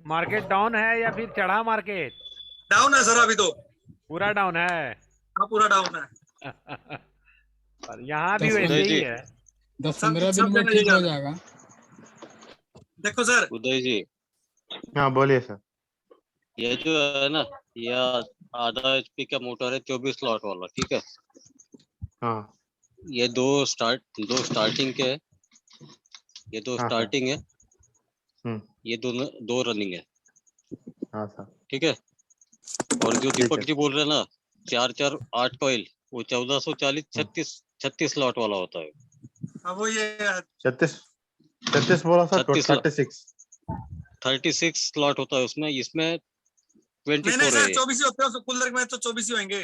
मार्केट डाउन है या फिर चढ़ा मार्केट? डाउन है सर अभी तो, पूरा डाउन है। हाँ पूरा डाउन है। और यहाँ भी तो वैसे ही है। 10-15 सब दिन में जगह ठीक यही हो हाल है। जाएगा। देखो सर, उदय जी, हाँ बोलिए सर। ये जो है ना, ये आधा HP का मोटर है, 24 स्लॉट वाला, ठीक है। हाँ ये दो स्टार्टिंग के है, ये 2 हाँ सर। स्टार्टिंग है, हम्म, ये दोनों 2 रनिंग है, हाँ सर। ठीक है। और जो ठीक दीपक है। जी बोल रहे हैं ना, 4-4-8 कॉइल, वो 1440 36 स्लॉट वाला होता है। अब वो ये 36 बोला सर, 36 36। 36 स्लॉट होता है उसमें, इसमें 24 नहीं सर, है। 24 ही होते हैं कूलर में, तो 24 ही होंगे।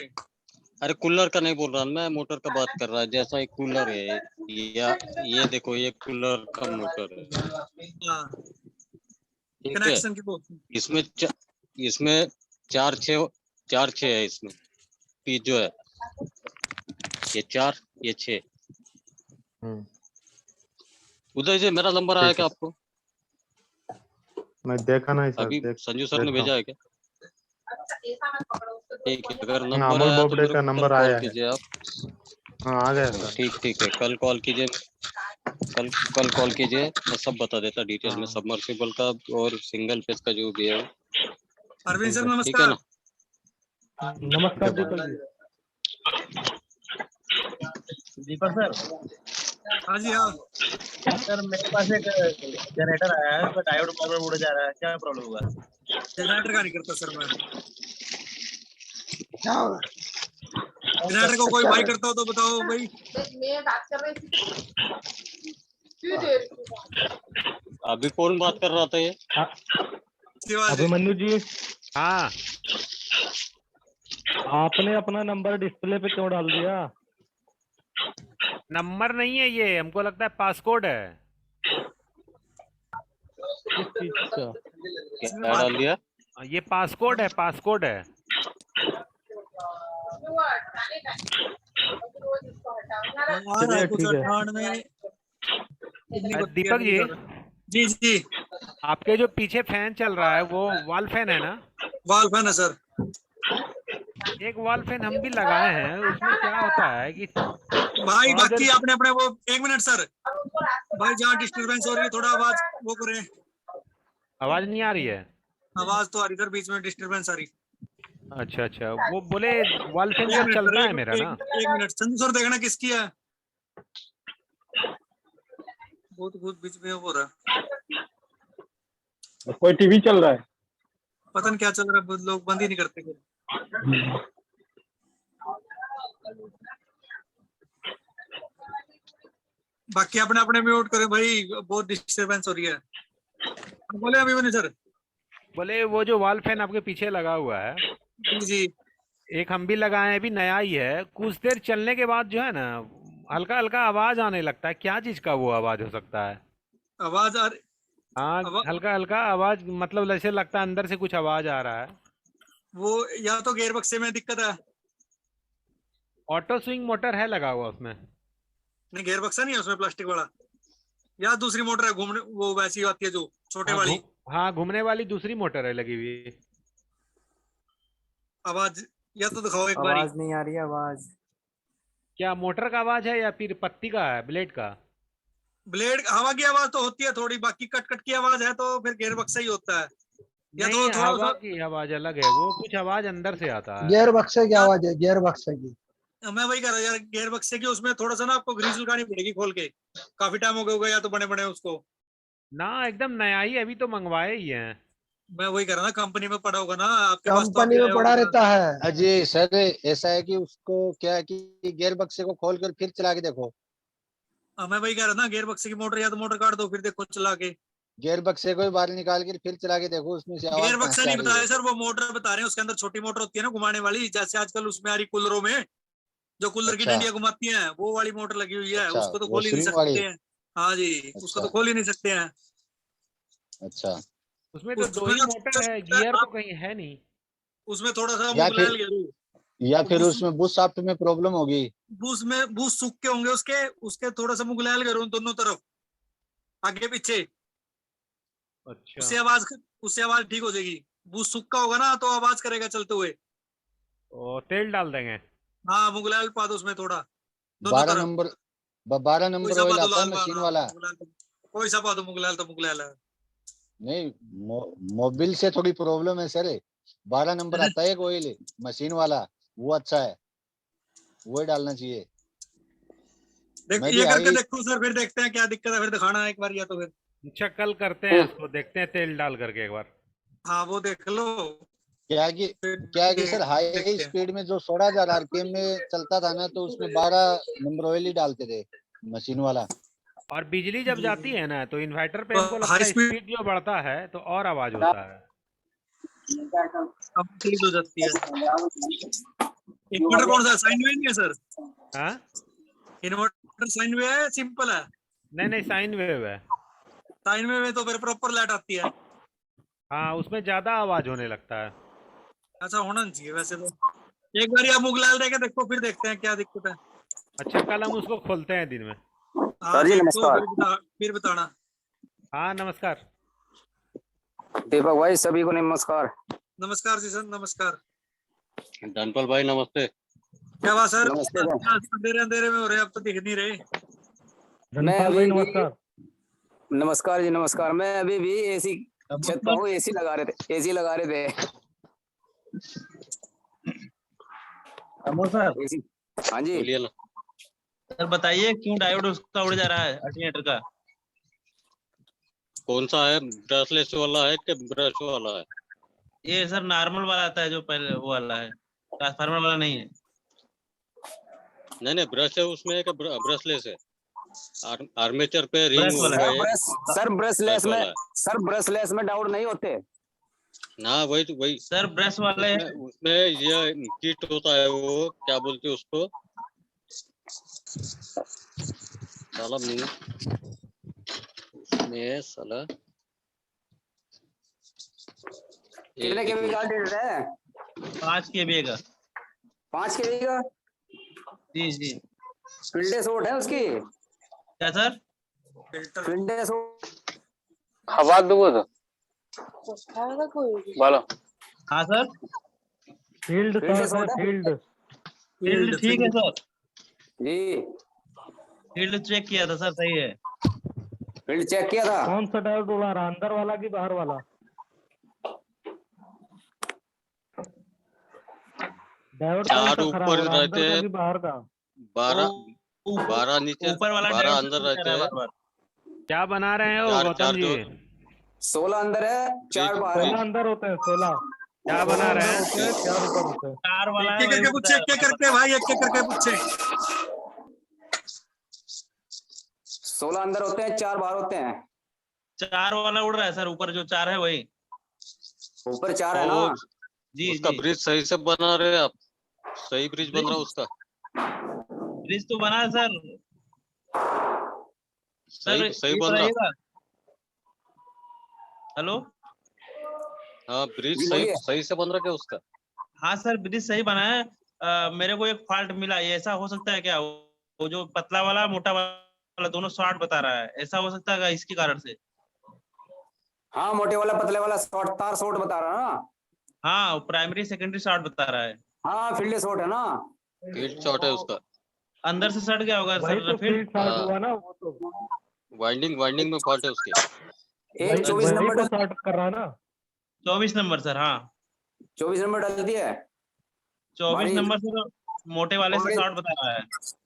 अरे कूलर का नहीं बोल रहा मैं, मोटर का बात कर रहा है। जैसा एक कूलर है, या ये देखो, ये कूलर का मोटर है, हाँ ठीक है। कनेक्शन की बात। इसमें 4-6 है इसमें, पीस जो है, ये 4 ये 6। उदय जी, मेरा नंबर आया क्या आपको? मैं देखा नहीं सर। अभी संजू सर ने भेजा है क्या? ठीक है, अगर नंबर अमूल आया तो बोबडे मेरे का को नंबर कल आया कॉल है। कीजिए आप। हाँ आ गया सर। ठीक है, कल कॉल कीजिए, कल कॉल कीजिए, मैं सब बता देता डिटेल में, हाँ। सबमर्सिबल का और सिंगल फेज का जो भी है। अरविंद सर ठीक है नमस्कार। ना? नमस्कार दीपक जी। दीपक सर, हाँ जी हाँ। सर मेरे पास एक जनरेटर आया है, उसका डायोड प्रॉब्लम उड़ जा रहा है, क्या प्रॉब्लम हुआ? जनरेटर का नहीं करता सर मैं। क्या होगा? जनरेटर को कोई भाई करता हो तो बताओ भाई। मैं बात कर रही थी। अभी कौन बात कर रहा था ये? शिवाजी। अभिमन्यु जी, हाँ आपने अपना नंबर डिस्प्ले पे क्यों डाल दिया? नंबर नहीं है ये, हमको लगता है पासकोड है। किस चीज का? क्या डाल दिया? ये पासकोड है, पासकोड है। चलिए ठीक है। दीपक जी, जी जी, आपके जो पीछे फैन चल रहा है वो वॉल फैन है ना? वॉल फैन है सर। एक वॉल फैन हम भी लगाए हैं, उसमें क्या होता है कि भाई बाकी आपने अपने वो, एक मिनट सर भाई, जहाँ डिस्टरबेंस हो रही है थोड़ा आवाज वो करें। आवाज नहीं आ रही है? आवाज तो आ रही सर, बीच में डिस्टरबेंस आ रही। अच्छा अच्छा, वो बोले वॉल फैन एक जब मिनट चलता सर, है मेरा ना। एक मिनट संजू सर, देखना किसकी है। बहुत बहुत बीच में हो रहा है, कोई टीवी चल रहा है? पता नहीं क्या चल रहा है, लोग बंद ही नहीं करते फिर। बाकी अपने अपने म्यूट करें भाई, बहुत डिस्टरबेंस हो रही है। बोले अभी बने सर। बोले वो जो वॉल फैन आपके पीछे लगा हुआ है, जी, एक हम भी लगाए हैं, अभी नया ही है। कुछ देर चलने के बाद जो है ना, हल्का हल्का आवाज आने लगता है। क्या चीज का वो आवाज हो सकता है? आवाज आ रही। हाँ, हल्का हल्का आवाज, मतलब ऐसे लगता है अंदर से कुछ आवाज आ रहा है। वो या तो गेयर बक्से में दिक्कत है। ऑटो स्विंग मोटर है लगा हुआ उसमें? नहीं, गेयर बक्सा नहीं है उसमें, प्लास्टिक वाला। या दूसरी मोटर है घूमने, वो वैसी आती है जो छोटे वाली। हाँ, घूमने वाली दूसरी मोटर है लगी हुई। आवाज या तो दिखाओ एक बारी। आवाज नहीं आ रही है, आवाज। क्या मोटर का आवाज है या फिर पत्ती का है, ब्लेड का? ब्लेड, हवा की आवाज तो होती है थोड़ी, बाकी कट कट की आवाज है तो फिर गेयर बक्सा ही होता है। या नहीं, तो थोड़ा हवा की आवाज अलग है, वो कुछ आवाज अंदर से आता है। गियर बक्से की आवाज है, गियर बक्से की। मैं वही कह रहा यार, गेयर बक्से की उसमें थोड़ा सा ना आपको ग्रीस लगानी पड़ेगी खोल के। काफी टाइम हो गया होगा या तो बने बने उसको। ना, एकदम नया ही, अभी तो मंगवाए ही हैं। मैं वही कह रहा ना, कंपनी में पड़ा होगा ना आपके पास, तो कंपनी में पड़ा रहता है। अजय सर, ऐसा है कि उसको क्या है कि गियर बक्से को खोल कर फिर चला के देखो। मैं वही कह रहा ना, गेयर बक्से की मोटर या तो मोटर काट दो, फिर देखो चला के। गियर बक्से को बाहर निकाल कर फिर चला के देखो, उसमें से आवाज गेयर कहाँ बक्सा से आ नहीं रही बता है। रहे सर, वो मोटर बता रहे हैं। उसके अंदर छोटी मोटर होती है ना घुमाने वाली, जैसे आजकल उसमें आ रही कूलरों में, जो कूलर की अच्छा। डंडियां घुमाती हैं, वो वाली मोटर लगी हुई है। अच्छा, उसको तो वो खोल ही नहीं स्विंग वाली। सकते हैं। हाँ जी, उसको तो खोल ही नहीं सकते हैं। अच्छा, उसमें तो दो ही मोटर है, गियर तो कहीं है नहीं। उसमें थोड़ा सा या मुगलैल फिर गियर, या फिर उसमें बुश शाफ्ट में प्रॉब्लम होगी। बूस्ट सूख के होंगे उसके उसके थोड़ा सा मुगलैल गियर दोनों तरफ, आगे पीछे। अच्छा, उससे आवाज ठीक हो जाएगी। बूस्ट सूखा होगा ना तो आवाज करेगा चलते हुए। और तेल डाल देंगे। हाँ, मुगलैल पा दो उसमें थोड़ा, दोनों 12 तरफ। नंबर 12 कोई नंबर सा ऑयल पा दो, आता है लाल मशीन वाला वाला। मुगलैल, कोई सा पा दो, मुगलैल तो मुगलैल है। नहीं, मोबिल से थोड़ी प्रॉब्लम है सर। 12 नंबर आता है एक ऑयल मशीन वाला, वो अच्छा है, वो डालना चाहिए। देखो मैं ये भी करके हाई देखो सर, फिर देखते हैं क्या दिक्कत है, फिर दिखाना एक बार या तो फिर। अच्छा, कल करते हैं इसको, देखते हैं तेल डाल करके एक बार। हाँ, वो देख लो। क्या है कि सर, हाई स्पीड में जो 16,000 आरपीएम में चलता था ना, तो उसमें 12 नंबर ऑयल ही डालते थे मशीन वाला। और बिजली जब जाती है ना, तो इन्वर्टर पे हमको लगता हाई है स्पीड जो बढ़ता है तो और आवाज होता है। अब तेज हो जाती है। इन्वर्टर कौन सा, साइन वेव नहीं है सर? हाँ, इन्वर्टर साइन वेव है, सिंपल है? नहीं, साइन वेव है। साइन वेव में तो फिर प्रॉपर लाइट आती है। हाँ, उसमें ज्यादा आवाज होने लगता है। ऐसा होना नहीं चाहिए वैसे तो। एक बार आप मुगलैल देके देखो, फिर देखते हैं क्या दिक्कत है। अच्छा, कल हम उसको खोलते हैं दिन में। हाँ जी, नमस्कार। फिर बताना। हाँ, नमस्कार दीपक भाई, सभी को नमस्कार। नमस्कार जी सर, नमस्कार। धनपाल भाई नमस्ते। क्या बात सर, नमस्ते। अंधेरे अंधेरे में हो रहे, अब तो दिख नहीं रहे। धनपाल भाई नमस्कार। नमस्कार जी, नमस्कार। मैं अभी भी एसी छत पर हूँ, एसी लगा रहे थे। सर, हाँ जी, बोलिए ना। सर बताइए क्यों डायोड उसका उड़ जा रहा है अल्टरनेटर का? कौन सा है, ब्रशलेस वाला है कि ब्रश वाला है? ये सर नॉर्मल वाला आता है, जो पहले वो वाला है, ट्रांसफार्मर वाला नहीं है। नहीं, ब्रश है उसमें है कि ब्रशलेस है? आर्मेचर पे रिंग ब्रश वाला होगा है। ये। सर ब्रशलेस में डाउट नहीं होते। ना वही सर ब्रश वाले हैं। उसमें ये किट होता है, वो क्या बोलते हैं उसको, साला उसमें साला कितने के का डेट है? 5 KB का। 5 KB का? जी जी। फिल्डे शॉट है उसकी? क्या सर? फिल्डे शॉट हवा दो तो बोलो। हाँ सर। फील्ड शॉट है? फील्ड ठीक है सर। जी फील्ड चेक किया था सर, सही है। फील्ड चेक किया था। कौन सा डायोड उड़ा रहा, अंदर वाला कि बाहर वाला? डायोड कौन चार सा खराब हो ऊपर रहा है, रहते अंदर का हैं, कि बाहर का? 12 नीचे, ऊपर वाला 12 डायोड अंदर चेक कर रहते रहा है हैं। बार-बार। क्या बना रहे हो चार गौतम जी? 16 अंदर है, 4 बाहर है। 16 अंदर होते हैं, 16 क्या बना रहे हैं? होते हैं, 4 ऊपर होते हैं। 4 वाला एक है एक वही करके उड़ता पूछे, है एक एक करके भाई, एक एक करके पूछे। 16 अंदर होते हैं, 4 बाहर होते हैं। 4 वाला उड़ रहा है सर, ऊपर जो 4 है वही। ऊपर 4 है ना? और जी उसका जी। ब्रिज सही से बना रहे हैं आप, सही ब्रिज बन रहा है उसका, ब्रिज तो बना है सर। सर सही ये बन रहा। बताइएगा। हेलो। हाँ ब्रिज जी सही बोलिए। सही से बन रहा है क्या उसका? हाँ सर ब्रिज सही बना है। मेरे को एक फॉल्ट मिला, ये ऐसा हो सकता है क्या? वो जो पतला वाला मोटा वाला दोनों शॉर्ट बता रहा है, ऐसा हो सकता है क्या इसके कारण से? हाँ मोटे वाला पतले वाला शॉर्ट, तार शॉर्ट बता रहा है ना? हाँ प्राइमरी सेकेंडरी शॉर्ट बता रहा है। हाँ फील्ड शॉर्ट है ना? फील्ड शॉट है उसका। अंदर से सट गया होगा वही सर तो फील्ड। फील्ड शॉर्ट हुआ ना, वो तो वाइंडिंग में फॉल्ट है उसके। एक 24 वही नंबर तो शॉर्ट कर रहा है ना। 24 नंबर सर। हाँ 24 नंबर डाल दिया है। 24 बारीक। नंबर से तो मोटे वाले से और- शॉर्ट बता रहा है।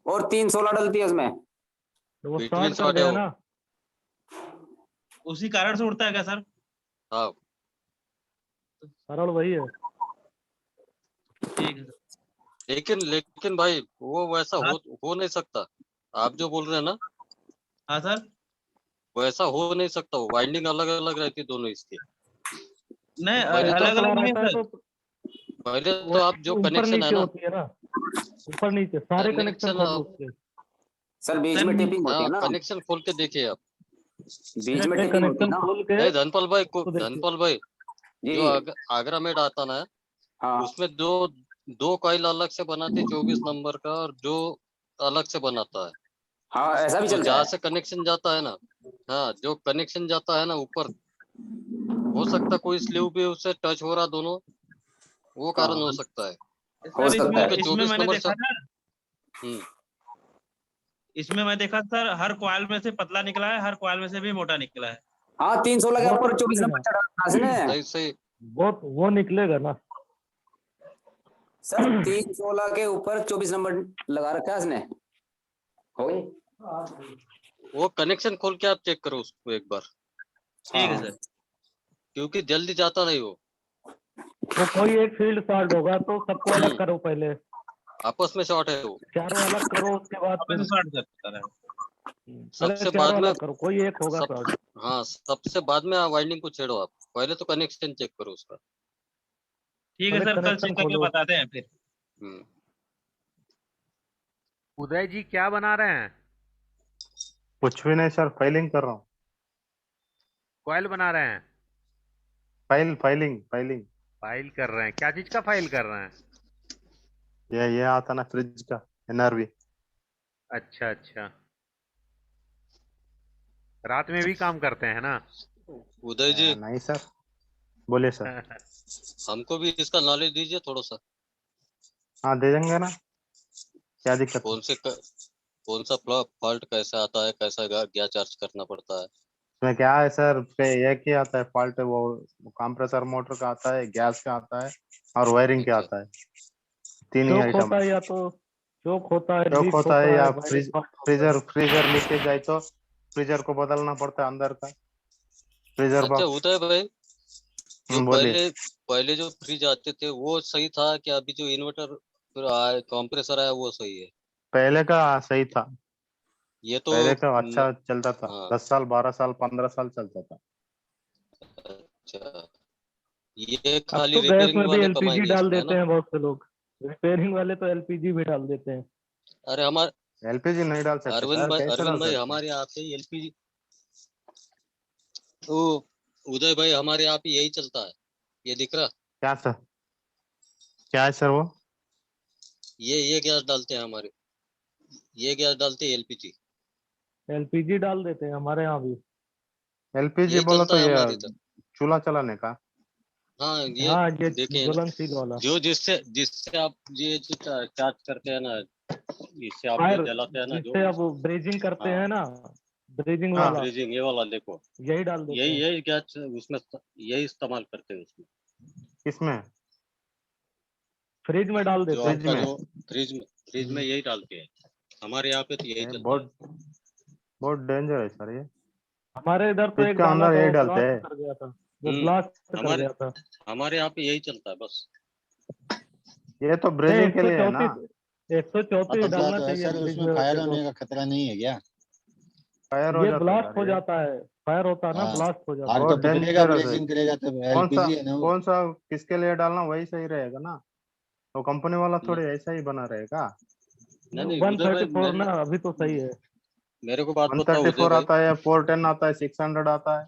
और 3 16 डलती है उसमें। तो वो बिटवीन शॉर्ट कर शॉट है गया वो। ना। उसी कारण से उड़ता है क्या सर? हाँ सरल वही है। ठीक है सर। लेकिन भाई वो वैसा हाँ? हो नहीं सकता, आप जो बोल रहे हैं ना हाँ सर। वैसा हो नहीं सकता, वो वाइंडिंग अलग अलग रहती है दोनों इसकी। नहीं पहले तो अलग अलग नहीं है सर। पहले तो आप जो ऊपर कनेक्शन है नीचे ना, होती है ना, ऊपर नीचे सारे कनेक्शन कनेक्शन खोलो उसके। सर बीच में टेपिंग होती है ना? कनेक्शन खोल के देखिए आप। बीच में टेपिंग होती है कनेक्शन ना? खोल के नहीं धनपाल भाई तो देखिए। धनपाल भाई जी जो आगरा में आता ना, हाँ उसमें दो कॉइल अलग से बनाते 24 नंबर का, और जो अलग से बनाता है। हाँ ऐसा भी तो चलता जहाँ है। से कनेक्शन जाता है ना, हाँ जो कनेक्शन जाता है ना ऊपर, हो सकता है कोई स्लीव भी उससे टच हो रहा दोनों, वो कारण हो सकता है। हो सर सकता है। इसमें 24 मैंने नंबर देखा था, हम्म इसमें मैं देखा सर हर कॉइल में से पतला निकला है, हर कॉइल में से भी मोटा निकला है। हाँ 3 16 के वो ऊपर तो 24 नंबर चढ़ा था इसने। सही वो निकलेगा ना। सर 3 16 के ऊपर 24 नंबर लगा रखा है इसने। हो गई। वो कनेक्शन खोल के आप चेक करो उसको एक बार, ठीक है सर। क्योंकि जल्दी जाता नहीं वो, वो कोई एक फील्ड शॉर्ट होगा तो सबको अलग करो पहले, आपस में शॉर्ट है वो। चारों अलग करो उसके बाद अपन फिर शॉर्ट करता है। पहले सबसे चारों बाद में अलग करो, कोई एक होगा शॉर्ट। हाँ सबसे बाद में वाइंडिंग को छेड़ो आप, पहले तो कनेक्शन चेक करो उसका। ठीक है पहले सर, कल कनेक्शन चेक करके खोलो। बताते हैं फिर। हम्म उदय जी क्या बना रहे हैं? कुछ भी नहीं सर, फाइलिंग कर रहा हूँ। कॉइल बना रहे हैं? फाइलिंग फाइल कर रहे हैं? क्या चीज का फाइल कर रहे हैं? ये आता ना फ्रिज का, NRV। अच्छा अच्छा, रात में भी काम करते हैं ना? उदय जी नहीं सर, बोलिए सर। हमको भी इसका नॉलेज दीजिए थोड़ा सा। हाँ दे देंगे ना, क्या दिक्कत है? कौन सा फॉल्ट कैसे आता है, कैसा क्या चार्ज करना पड़ता है? इसमें क्या है सर, पे एक ही आता है फॉल्ट, वो कंप्रेसर मोटर का आता है, गैस का आता है और वायरिंग का आता है। 3 ही चोक आइटम होता है, या तो चोक होता है, चौक लीक होता है, या वायरिंग फॉल्ट होता है। फ्रीजर लीकेज जाए तो फ्रीजर को बदलना पड़ता है अंदर का फ्रीजर अच्छा बॉक्स। उदय भाई, जो बोलिए। पहले जो फ्रिज आते थे वो सही था कि अभी जो इन्वर्टर कंप्रेसर आया वो सही है? पहले का सही था, ये तो पहले का अच्छा चलता था। हाँ 10 साल 12 साल 15 साल चलता था। अच्छा, ये अब खाली तो गैस रिपेयरिंग में भी वाले एलपीजी कमाएंगे डाल इसमें, है देते ना? हैं बहुत से लोग। रिपेयरिंग वाले तो एलपीजी भी डाल देते हैं। अरे हमारे एलपीजी नहीं डाल सकते सर, कैसे डाल अरविंद भाई सकते? हमारे यहाँ पे एलपीजी, ओ उदय भाई हमारे यहाँ पे यही चलता है, ये दिख रहा, क्या सर? क्या है सर वो? ये गैस डालते हैं हमारे, ये गैस डालते हैं एलपीजी, एलपीजी डाल देते हैं हमारे यहाँ भी। एलपीजी यही बोलो चलता तो है ये हमारे इधर। चूल्हा चलाने का? हाँ ये हाँ, ये देखिए ना, ज्वलनशील वाला जो जिससे जिससे आप ये जो चार्ज करते हैं ना, इससे आप जो फायर, जलाते हैं ना, जो जिससे आप ब्रेजिंग करते हाँ हैं ना, ब्रेजिंग हाँ वाला, ब्रीजिंग, ये वाला देखो, यही डाल देते यही हैं। यही गैस उसमें यही इस्तेमाल करते हैं उसमें, किसमें? फ्रिज में डाल जो देते हैं। फ्रिज आपका में? जो फ्रिज में यही डालते हैं, हमारे यहाँ पे तो यही चलता है। बहुत बहुत डेंजर है सर ये। हमारे इधर तो फ्रिज एक के डाला अंदर था, यही वो डालते ब्लास्ट हैं? कर गया था, वो ब्लास्ट कर हमारे गया था। हमारे यहाँ पे यही चलता है बस। ये तो नहीं, ब्रेजिंग के लिए है ना? 134 खतरा डालना तो है चाहिए सर, फ्रिज उसमें में फायर वैसे तो। होने का खतरा नहीं है क्या? फायर हो ये जाता है ब्लास्ट सर हो ये। जाता है, फायर होता है ना, हाँ, ब्लास्ट हो जाता है। आग बहुत तो पकड़ेगा, डेंजरस है। ब्रेजिंग करेगा, तब कौन सा एलपीजी है ना वो। कौन सा किसके लिए डालना वही सही रहेगा ना? तो कंपनी वाला थोड़ी ऐसा ही बना रहेगा। नहीं नहीं उदय भाई 134 ना अभी तो सही है। मेरे को बात बताओ उदय 134 भाई, आता है, 410 आता है, 600 आता है।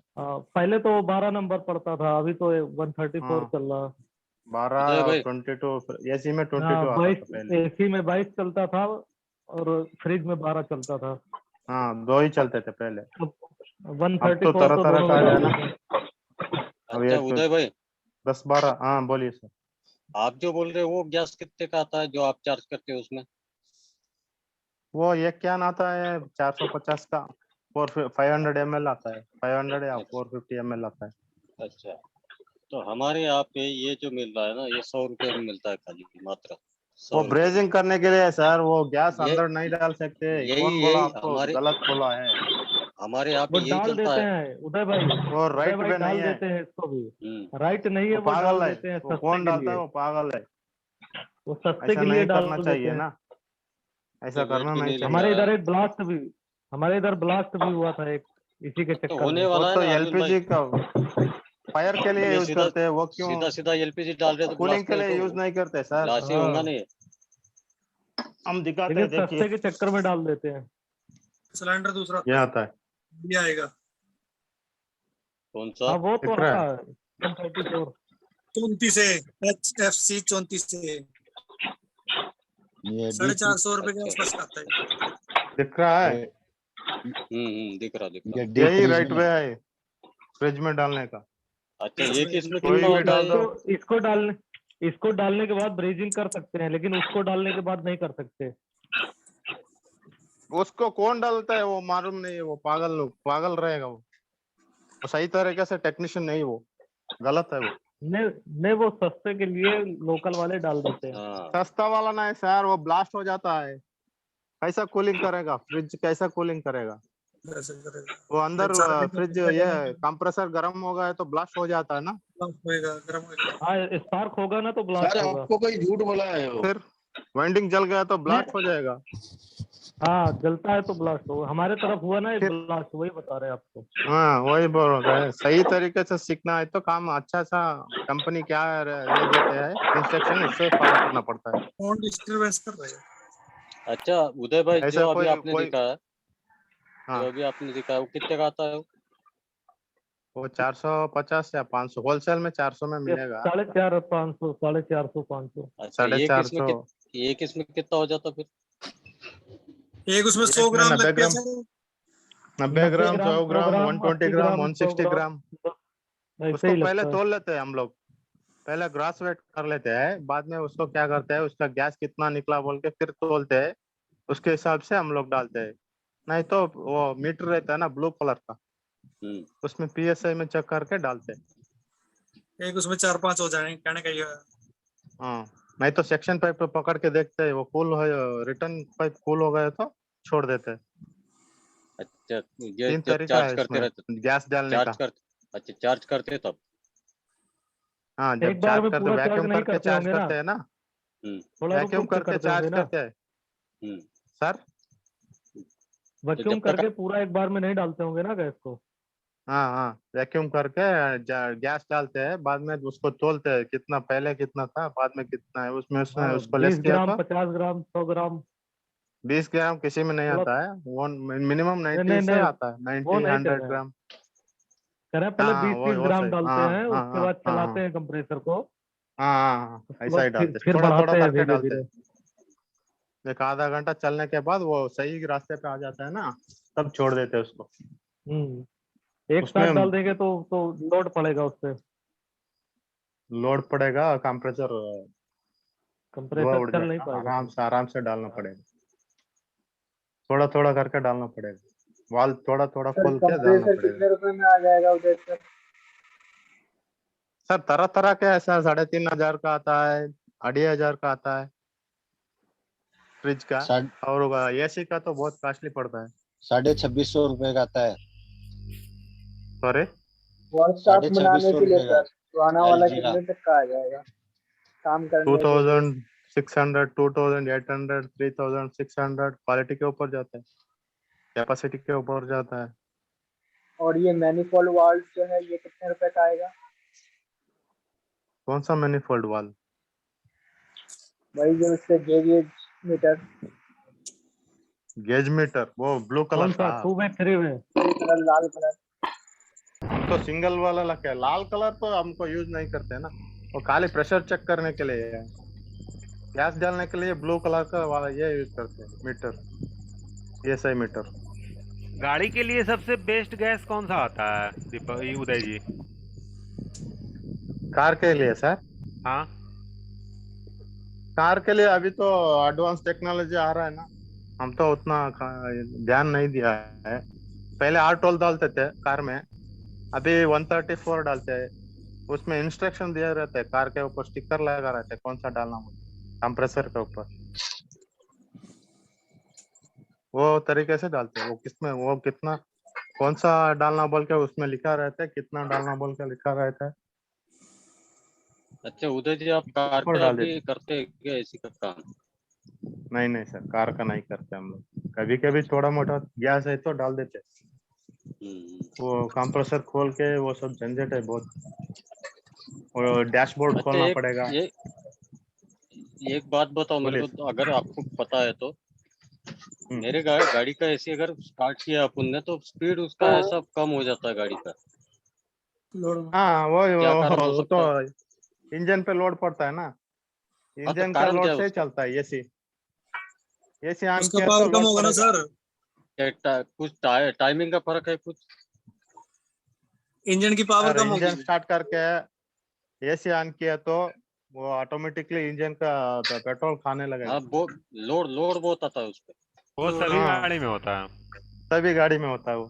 पहले तो 12 नंबर पड़ता था, अभी तो 134 हाँ, चल रहा। 12 उदय और भाई 22 एसी में 22 हाँ, आता 22 था पहले। एसी में 22 चलता था और फ्रिज में 12 चलता था। हाँ, दो ही चलते थे पहले। अब तो 134 तरह तो तरह दोनों का में आ गया डाल ना। देते हैं। अब अच्छा ये तो उदय भाई 10-12। हाँ बोलिए सर। आप जो बोल रहे हो वो गैस कितने का आता है जो आप चार्ज करते हो उसमें? वो एक कैन आता है 450 का, 500 ml आता है, 500 या 450 ml आता है। अच्छा, तो हमारे यहाँ पे ये जो मिल रहा है ना, ये 100 रुपये में मिलता है खाली, मात्र वो 100 रुपये में। ब्रेजिंग करने के लिए है सर, वो गैस ये अंदर नहीं डाल सकते। यही कौन बोला यही आपको? गलत बोला है। हमारे यहाँ पे वो यही डाल चलता देते है। हैं उदय भाई, वो उदय राइट भाई वे नहीं डाल है। देते हैं इसको भी। हम्म, राइट नहीं है, वो वो डाल पागल है। देते हैं वो सस्ते कौन के डालता है? लिए। वो पागल है। वो सस्ते ऐसा के लिए नहीं डाल करना देते चाहिए हैं। ना, ऐसा तो रेट करना भी नहीं नहीं लग चाहिए। हमारे रहा इधर है। एक ब्लास्ट भी, हमारे इधर ब्लास्ट भी हुआ था एक, इसी के अब तो चक्कर होने में। वो वाला है तो ना अरविंद भाई, एलपीजी का फायर के लिए अब ये यूज सीधा करते हैं, वो क्यों सीधा सीधा एलपीजी डाल रहे हैं तो कूलिंग ब्लास्ट के नहीं लिए यूज तो नहीं करते सर? ब्लास्ट ही होगा हाँ, नहीं। हम दिखाते लेकिन हैं, देखिए। सस्ते के चक्कर में डाल देते हैं। सिलेंडर दूसरा ये आता है, ये आएगा कौन सा? हाँ, वो तो दिख रहा आता है? है 134। 34 से HFC 34 से ये 450 रुपए के अच्छा, आसपास का आता है। दिख रहा है? दिख रहा ये है। डीप यही फ्रीज राइट में। वे है फ्रिज में डालने का। अच्छा ये किसमें कोई कितना भी होता डाल है? दो। इसको डालने के बाद ब्रेजिंग कर सकते हैं, लेकिन उसको डालने के बाद नहीं कर सकते। उसको कौन डालता है वो मालूम नहीं है। वो पागल लोग, पागल रहेगा वो सही तरीके से टेक्नीशियन नहीं, वो गलत है वो। नहीं नहीं, वो सस्ते के लिए लोकल वाले डाल देते हैं। हाँ सस्ता वाला नहीं सर, वो ब्लास्ट हो जाता है। कैसा कूलिंग करेगा फ्रिज? कैसा कूलिंग करेगा ऐसे करेगा वो अंदर? फ्रिज ये कंप्रेसर गर्म हो गया तो ब्लास्ट हो जाता है ना। होएगा, गर्म होएगा। हाँ, स्पार्क होगा ना तो ब्लास्ट सर होगा। आपको कोई झूठ बोला है वो। फिर वाइंडिंग जल गया तो ब्लास्ट हो जाएगा। हाँ, जलता है तो ब्लास्ट होगा। हमारे तरफ हुआ ना एक फिर ब्लास्ट, वही बता रहे हैं आपको। हाँ, वही बोल रहे हैं। सही तरीके से सीखना है तो काम अच्छा सा कंपनी क्या ये देते हैं इंस्ट्रक्शन, उससे फॉलो करना पड़ता है। कौन डिस्टरबेंस कर रहे हैं? अच्छा उदय भाई, ऐसा जो अभी कोई आपने कोई दिखाया, हाँ, जो अभी आपने दिखाया वो कितने का आता है वो? वो 450 या 500 होलसेल में 400 में ये मिलेगा। 450, 500, 450, 500। अच्छा एक इसमें 450। एक इसमें कितना हो जाता फिर? एक उसमें 100 एक में ग्राम 90 लगती है ग्राम, सर। 90 ग्राम, 100 100 ग्राम, ग्राम, 120 80 ग्राम, ग्राम, 100 160 ग्राम, ग्राम। ऐसे उसको ही पहले लगता है। तोल लेते हैं हम लोग। पहले ग्रास वेट कर लेते हैं, बाद में उसको क्या करते हैं, उसका गैस कितना निकला बोल के फिर तोलते हैं। उसके हिसाब से हम लोग डालते हैं। नहीं तो वो मीटर रहता है ना ब्लू कलर का, उसमें PSI में चेक करके डालते हैं। एक उसमें 4-5 हो जाएंगे, कहने का ये है। हाँ, नहीं तो सेक्शन पाइप पे पकड़ के देखते हैं, वो कूल हो, रिटर्न पाइप कूल हो गया तो छोड़ देते हैं। अच्छा ये 3 जब तरीका चार्ज है करते इसमें रहते, गैस डालने का। अच्छा चार्ज करते तब? हाँ, जब एक बार चार्ज में करते पूरा चार्ज वैक्यूम नहीं करके करते चार्ज होंगे ना, करते हैं ना, थोड़ा रुक वैक्यूम रुक के करके करते चार्ज होंगे ना। करते हैं सर। वैक्यूम जब तक करके पूरा एक बार में नहीं डालते होंगे ना गैस को। हाँ, वैक्यूम करके गैस डालते हैं, बाद में उसको तोलते हैं कितना पहले कितना था, बाद में कितना है, उसमें हाँ, उसको लेस 20 किया ग्राम, तो 50 ग्राम, 100 ग्राम। 20 ग्राम किसी में नहीं थोड़ा आता है, वो मिनिमम नहीं 90 नहीं से नहीं, आता है, वो 90 नहीं कह 100 रहे हैं। ग्राम। कह रहे हैं पहले हाँ, 20-30 वो ग्राम सही, डालते हाँ हैं, हाँ उसके हाँ बाद हाँ चलाते हाँ हैं कंप्रेसर को, हाँ हाँ हाँ, उसके ऐसा ही बाद डालते, फिर थोड़ा थोड़ा बढ़ाते हैं करके धीरे डालते, धीरे। एक आधा घंटा चलने के बाद वो सही रास्ते पे आ जाता है ना, तब छोड़ देते हैं उसको। एक साथ उसमें डाल देंगे तो लोड पड़ेगा उससे, लोड पड़ेगा, कंप्रेसर धुआं कंप्रेसर उड़ चल नहीं जाएगा, पाएगा फिर। आराम से डालना पड़ेगा, थोड़ा थोड़ा करके डालना पड़ेगा, वाल थोड़ा थोड़ा सर खोल के डालना कंप्रेसर पड़ेगा। कितने रुपए में आ जाएगा उधर सर? सर तरह तरह के है सर, 3,500 का आता है, 2,500 का आता है फ्रिज का, और एसी का तो बहुत कॉस्टली पड़ता है। 2650 रुपए का आता है। सॉरी, वर्कशॉप बनाने 2650 के लिए रुपए का सर, पुराना वाला LG का। कितने तक का आ जाएगा काम करने के लिए? 2,600, 2,800, 3,600 क्वालिटी के ऊपर जाता है, कैपेसिटी के ऊपर जाता है। और ये मैनिफोल्ड वाल्व जो है ये कितने रुपए का आएगा? कौन सा मैनिफोल्ड वाल? वही जो उससे गेज मीटर, गेज मीटर, वो ब्लू कलर कौन सा, का? 2 में 3 में? कलर लाल कलर। हम तो सिंगल वाला लगे, लाल कलर तो हमको यूज नहीं करते ना, वो खाली प्रेशर चेक करने के लिए है, गैस डालने के लिए ब्लू कलर का वाला ये यूज करते हैं मीटर, ये सही मीटर। गाड़ी के लिए सबसे बेस्ट गैस कौन सा आता है दीपक, ये उदय जी? कार के लिए सर? हाँ, कार के लिए अभी तो एडवांस टेक्नोलॉजी आ रहा है ना, हम तो उतना ध्यान नहीं दिया है, पहले R12 डालते थे कार में, अभी 134 डालते हैं, उसमें इंस्ट्रक्शन दिया रहता है, कार के ऊपर स्टिकर लगा रहता है कौन सा डालना, कंप्रेसर के ऊपर वो तरीके से डालते हैं, वो किसमें वो कितना कौन सा डालना बोल के उसमें लिखा रहता है, कितना डालना बोल के लिखा रहता है। अच्छा उदय जी, आप कार और का डाल भी देते, करते हैं क्या एसी का काम? नहीं नहीं सर, कार का नहीं करते हम लोग, कभी कभी थोड़ा मोटा गैस है तो डाल देते, वो कंप्रेसर खोल के वो सब झंझट है बहुत, वो डैशबोर्ड अच्छा खोलना पड़ेगा। एक बात बताओ मेरे बोलिए को, तो अगर आपको पता है तो, मेरे गाड़ी का एसी अगर स्टार्ट किया अपन ने तो स्पीड उसका ऐसा कम हो जाता है गाड़ी का, हाँ, क्या कारण हो वो सकता है? तो इंजन पे लोड पड़ता है ना, हाँ तो इंजन का कारण लोड क्या है से ही उसका? चलता है एसी, एसी ऑन उसका किया तो पावर कम लोड होगा ना पड़ेगा। सर? कुछ टाइमिंग का फर्क है कुछ? इंजन की पावर सर कम होगी। इंजन स्टार्ट करके एसी ऑन किया तो वो ऑटोमेटिकली इंजन का पेट्रोल खाने लगेगा। हाँ, वो लोड बहुत आता है उस पे। वो सभी हाँ, गाड़ी में होता है। सभी गाड़ी में होता है वो।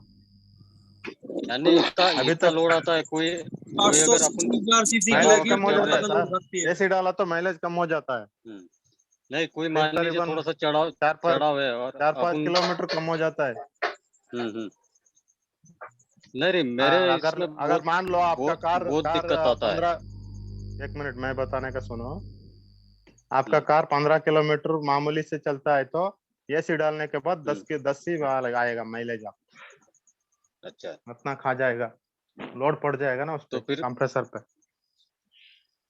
यानी इसका अभी इतना तक लोड आता है, कोई 800 अगर अपन सीसी की माइलेज होगी कम तो हो चढ़ जाता रहे है ज्यादा लोड सर, रखती है। एसी डाला तो माइलेज कम हो जाता है, नहीं, कोई फिर मान लीजिए करीबन थोड़ा सा चढ़ाव 4-5 है और 4-5 अपन किलोमीटर कम हो जाता है। नहीं मेरे अगर इसमें अगर बहुत मान लो आपका कार बहुत कार दिक्कत आता है। 15, एक मिनट मैं बताने का सुनो, आपका कार 15 किलोमीटर मामूली से चलता है तो एसी डालने के बाद 10 ही लगाएगा माइलेज, आप अच्छा, उतना खा जाएगा, लोड पड़ जाएगा ना उस तो पे फिर कंप्रेसर पे।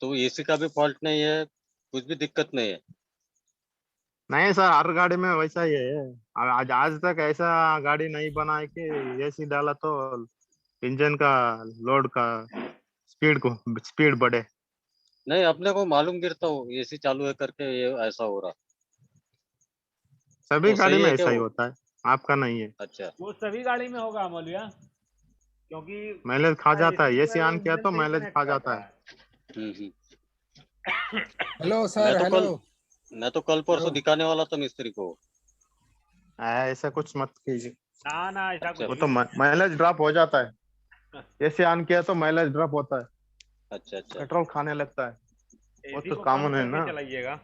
तो एसी का भी फॉल्ट नहीं है, कुछ भी दिक्कत नहीं है? नहीं सर, हर गाड़ी में वैसा ही है, आज आज तक ऐसा गाड़ी नहीं बना है कि एसी डाला तो इंजन का लोड का स्पीड बढ़े। नहीं, अपने को मालूम गिरता हो एसी चालू है करके ये ऐसा हो रहा, सभी तो गाड़ी सही में है क्या ऐसा ही वो? होता है, आपका नहीं है। अच्छा, वो सभी गाड़ी में होगा मौलिया, क्योंकि माइलेज खा जाता है, एसी में एसी वो ऑन किया इंजन तो से ही माइलेज कनेक्ट खा करता जाता है। है। हेलो मैं सर, तो हेलो। कल परसों दिखाने वाला था मिस्त्री को। ऐसा कुछ मत कीजिए, ना ना, ऐसा अच्छा कुछ वो नहीं तो है। माइलेज ड्रॉप हो जाता है, एसी ऑन किया तो माइलेज ड्रॉप होता है, अच्छा, पेट्रोल खाने लगता है, वो एसी तो को कम कॉमन है करके ना। चलाइएगा।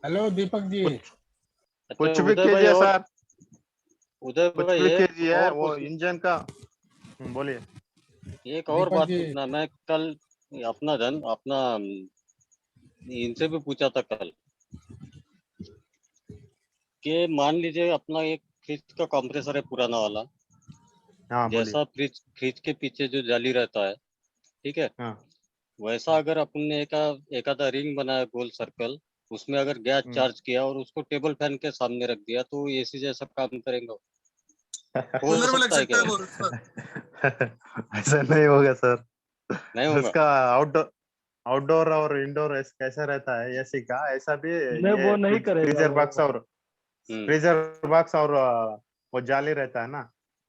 हेलो दीपक जी। अच्छा कुछ भी उदय भाई, कीजिए और सर, उदय कुछ भाई भी एक कीजिए, और वो पूछ इंजन का बोलिए। एक और दीपक बात जी, पूछना, मैं कल अपना इनसे भी पूछा था कल, कि मान लीजिए अपना एक फ्रिज का कंप्रेसर है पुराना वाला, हाँ बोलिए। जैसा फ्रिज फ्रिज के पीछे जो जाली रहता है, ठीक है, हाँ वैसा अगर अपन ने एक आधा रिंग बनाया गोल सर्कल, उसमें अगर गैस चार्ज किया और उसको टेबल फैन के सामने रख दिया तो एसी जैसा काम करेगा। हो कूलर में लग सकता है सकता क्या है वो? वो उस पर। ऐसा नहीं होगा सर। नहीं होगा। उसका आउटडोर आउटडोर और इंडोर कैसा रहता है एसी का, ऐसा भी नहीं ये वो नहीं करेगा फ्रीजर वो। बॉक्स और वो जाली रहता है ना,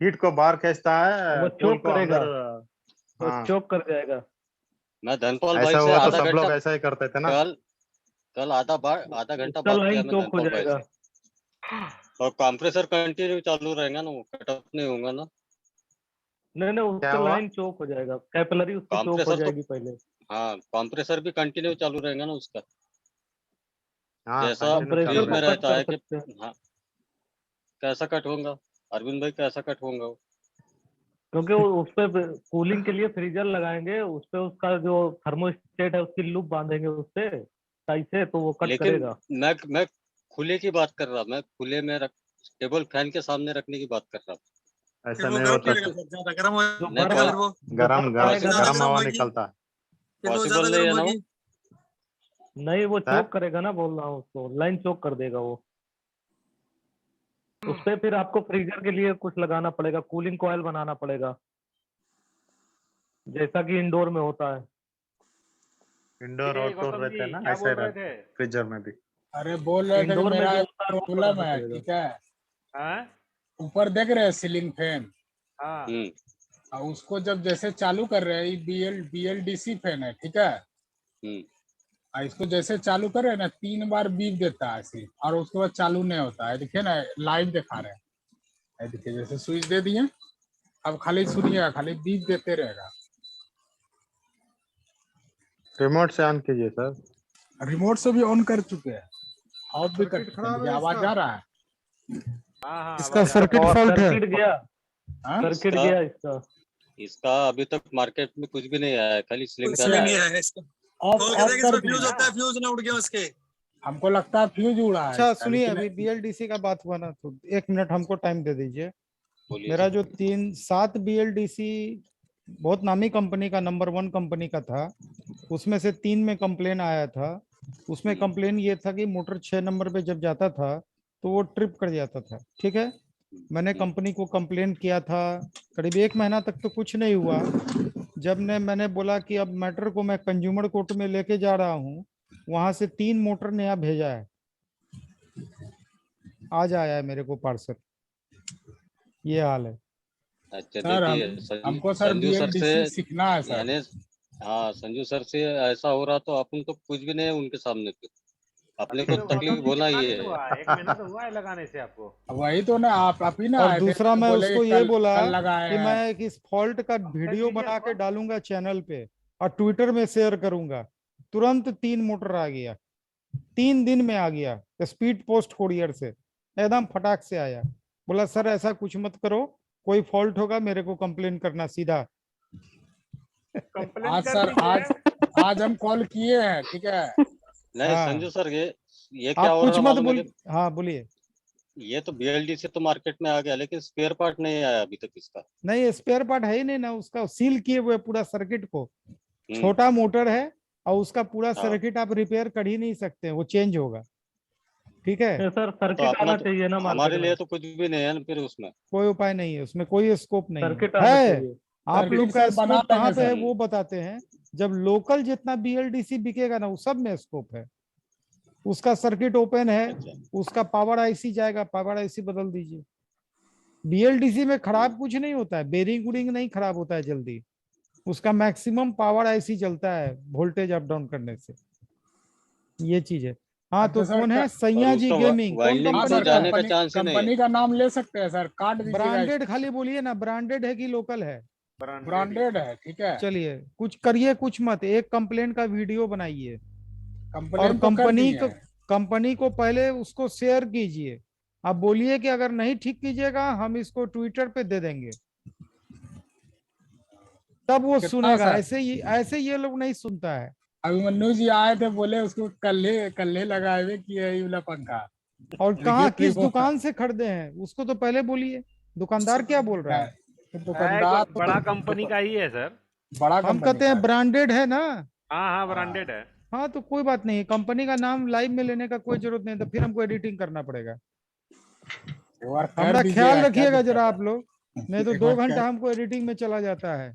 हीट को बाहर खींचता है, वो कूल चोक को करेगा, अंदर। वो हाँ चोक कर जाएगा। मैं धनपाल भाई ऐसा से हुआ तो आधा सब लोग घंटा ऐसा ही करते थे ना। कल कल आधा घंटा उसका बात किया लाइन मैं चोक हो धनपाल भाई जाएगा। से, और कंप्रेसर कंटिन्यू चालू रहेगा ना, वो कटअप नहीं होगा ना। नहीं नहीं क्या उसका हुआ? लाइन चोक हो जाएगा, कैपिलरी उसकी चोक हो कंप्रेसर तो जाएगी पहले। हाँ, कंप्रेसर भी कंटिन्यू चालू रहेगा ना उसका, हाँ जैसा कंटिन्यू कंप्रेसर चालू फ्रिज को में रहेगा। कट रहता कर है कि सकते हैं, हाँ। कैसा कट होगा अरविंद भाई, कैसा कट होगा वो? क्योंकि वो उस पे कूलिंग के लिए फ्रीजर लगाएंगे, उस पे उसका जो थर्मोस्टेट है उसकी लूप बांधेंगे उससे सही से, तो वो कट लेकिन करेगा। मैं खुले की बात कर रहा, मैं खुले में टेबल फैन के सामने रखने की बात कर रहा। ऐसा फिर वो नहीं गर्म होता नहीं रहेगा सर, ज्यादा गर्म हो जो नहीं जाएगा बर्फ फिर वो। जो गरम बर्फ गरम आएगा ना, ज्यादा गरम गर्म हवा होगी निकलता है। फिर वो ज्यादा पॉसिबल नहीं गर्म है ना वो? होगी। नहीं वो सर चोक करेगा ना, बोल रहा हूँ उसको लाइन चोक कर देगा वो। उस पे फिर आपको फ्रीजर के लिए कुछ लगाना पड़ेगा, कूलिंग कॉइल बनाना पड़ेगा, जैसा कि इंडोर में होता है। इंडोर जी आउटडोर गौतम रहते हैं जी ना, क्या ऐसे बोल ही रहे रहता थे? है फ्रीजर में भी। अरे बोल रहे थे कि इंडोर में मेरा जो एक होता है वो प्रॉब्लम बनाना है, पड़ेगा। ठीक है। हाँ ऊपर देख रहे हैं सीलिंग फैन, हाँ और उसको जब जैसे चालू कर रहे हैं, ये BLDC फैन है, ठीक है। और इसको जैसे चालू कर रहे हैं ना, 3 बार बीप देता है सिर्फ, और उसके बाद चालू नहीं होता है। देखिए ना, लाइव दिखा रहे हैं, ये देखिए जैसे स्विच दे दिए, अब खाली सुनिएगा, खाली बीप देते रहेगा। रिमोट से ऑन कीजिए सर। रिमोट से भी ऑन कर चुके हैं, ऑफ भी कर सर्किट चुके हैं। खराब देखिए है आवाज इसका, आ रहा है। हाँ हाँ इसका आवाज आ रहा सर्किट है। फॉल्ट है। सर्किट गया, हाँ? सर्किट इसका गया इसका। इसका अभी तक मार्केट में कुछ भी नहीं आया है, खाली स्लिंग कुछ फैन भी आया नहीं है। है इसका। ऑफ खोल के ऑफ देख, कर इसमें दिए। फ्यूज होता है, फ्यूज ना उड़ गया उसके। हमको लगता है फ्यूज उड़ा है अच्छा इसका, सुनिए, लेकिन अभी BLDC का बात हुआ ना, तो 1 मिनट हमको टाइम दे दीजिए। बोलिए मेरा जी। जो 7 BLDC बहुत नामी कंपनी का, नंबर 1 कंपनी का था, उसमें से 3 में कंप्लेन आया था। उसमें कंप्लेन ये था कि मोटर 6 नंबर पे जब जाता था तो वो ट्रिप कर जाता था, ठीक है। मैंने कंपनी को कंप्लेन किया था, करीब 1 महीना तक तो कुछ नहीं हुआ। जब मैंने बोला कि अब मैटर को मैं कंज्यूमर कोर्ट में लेके जा रहा हूँ, वहां से 3 मोटर नया भेजा है, आज आया है मेरे को पार्सल। ये हाल है। अच्छा सर देखिए हमको सर संजू सर से, BLDC सीखना है सर। यानी हाँ संजू सर से ऐसा हो रहा तो अपन तो कुछ भी नहीं है उनके सामने पे, अपने अभी को तो गौतम तकलीफ जी होना कितना ही दिन है। हुआ है? 1 महीना तो हुआ है लगाने से आपको। वही तो ना, आप ही ना और आए थे दूसरा मैं बोले उसको कि ये कल बोला कल लगाए कि हैं। मैं इस फॉल्ट का वीडियो कीजिए बना के इसको। डालूंगा चैनल पे और ट्विटर में शेयर करूंगा। तुरंत 3 मोटर आ गया, 3 दिन में आ गया, स्पीड पोस्ट कुरियर से, एकदम फटाक से आया। बोला सर ऐसा कुछ मत करो, कोई फॉल्ट होगा मेरे को कंप्लेन करना सीधा। कंप्लेन आज कर सर दीजिए। आज हम कॉल किए हैं, ठीक है। नहीं हाँ संजू सर ये क्या आप हो कुछ रहा मत मालूम है बोल, कि हाँ बोलिए। ये तो BLD से तो मार्केट में आ गया, लेकिन स्पेयर पार्ट नहीं आया अभी तक इसका। नहीं स्पेयर पार्ट है ही नहीं ना, उसका सील किए हुए पूरा सर्किट को। हम्म छोटा मोटर है और उसका पूरा हाँ सर्किट आप रिपेयर कर ही नहीं सकते, वो चेंज होगा, ठीक है। नहीं सर, तो सर्किट अपना आना तो चाहिए ना मार्केट हमारे में, लिए तो कुछ भी नहीं है ना फिर उसमें। कोई उपाय नहीं है उसमें, कोई स्कोप नहीं सर्किट है। आना चाहिए। आप लोग सर्किट का सर बना स्कोप कहाँ लेंगे पे है सर। वो बताते हैं। जब लोकल जितना BLDC बिकेगा ना, वो सब में स्कोप है। उसका सर्किट ओपन है, अच्छा उसका पावर IC जाएगा, पावर IC बदल दीजिए। BLDC में खराब कुछ नहीं होता है, बेरिंग उरिंग नहीं खराब होता है जल्दी। उसका मैक्सिमम पावर IC चलता है वोल्टेज अप डाउन करने से, ये चीज है। हाँ तो अच्छा सर कौन है? और सैया जी उसका गेमिंग, कौन वाइंडिंग हाँ तो कंपनी सर, का है? जाने का कंपनी चांस ही नहीं है। कंपनी का नाम ले सकते हैं सर, काट दीजिएगा ब्रांडेड इसको। खाली बोलिए ना, ब्रांडेड है कि लोकल है? ब्रांडेड है, ठीक है। चलिए कुछ करिए, कुछ मत, एक कंप्लेन का वीडियो बनाइए और कंप्लेन तो कर दिए हैं। कंपनी को पहले उसको शेयर कीजिए। आप बोलिए कि अगर नहीं ठीक कीजिएगा हम इसको ट्विटर पे दे देंगे, तब वो कितना सुनेगा। सर? ऐसे ये लोग नहीं सुनता है। अभिमन्यु जी आए थे, बोले उसको कल्ले लगाए हुए किए ये वाला पंखा। और देखिए कहाँ किस प्रीवो का। दुकान से खरीदे हैं उसको तो पहले बोलिए, दुकानदार क्या बोल रहा है? तो दुकानदार तो बड़ा कंपनी का ही है सर। बड़ा हम कंपनी कहते का हैं है। ब्रांडेड है ना। हाँ हाँ ब्रांडेड है। हाँ तो कोई बात नहीं, कंपनी का नाम लाइव में लेने का कोई जरूरत नहीं, तो फिर हमको एडिटिंग करना पड़ेगा। एक बार कर हमारा दीजिएगा, ख्याल क्या रखिएगा दिक्कत जरा है? आप लोग, नहीं तो एक 2 बार घंटा कर- हमको एडिटिंग में चला जाता है।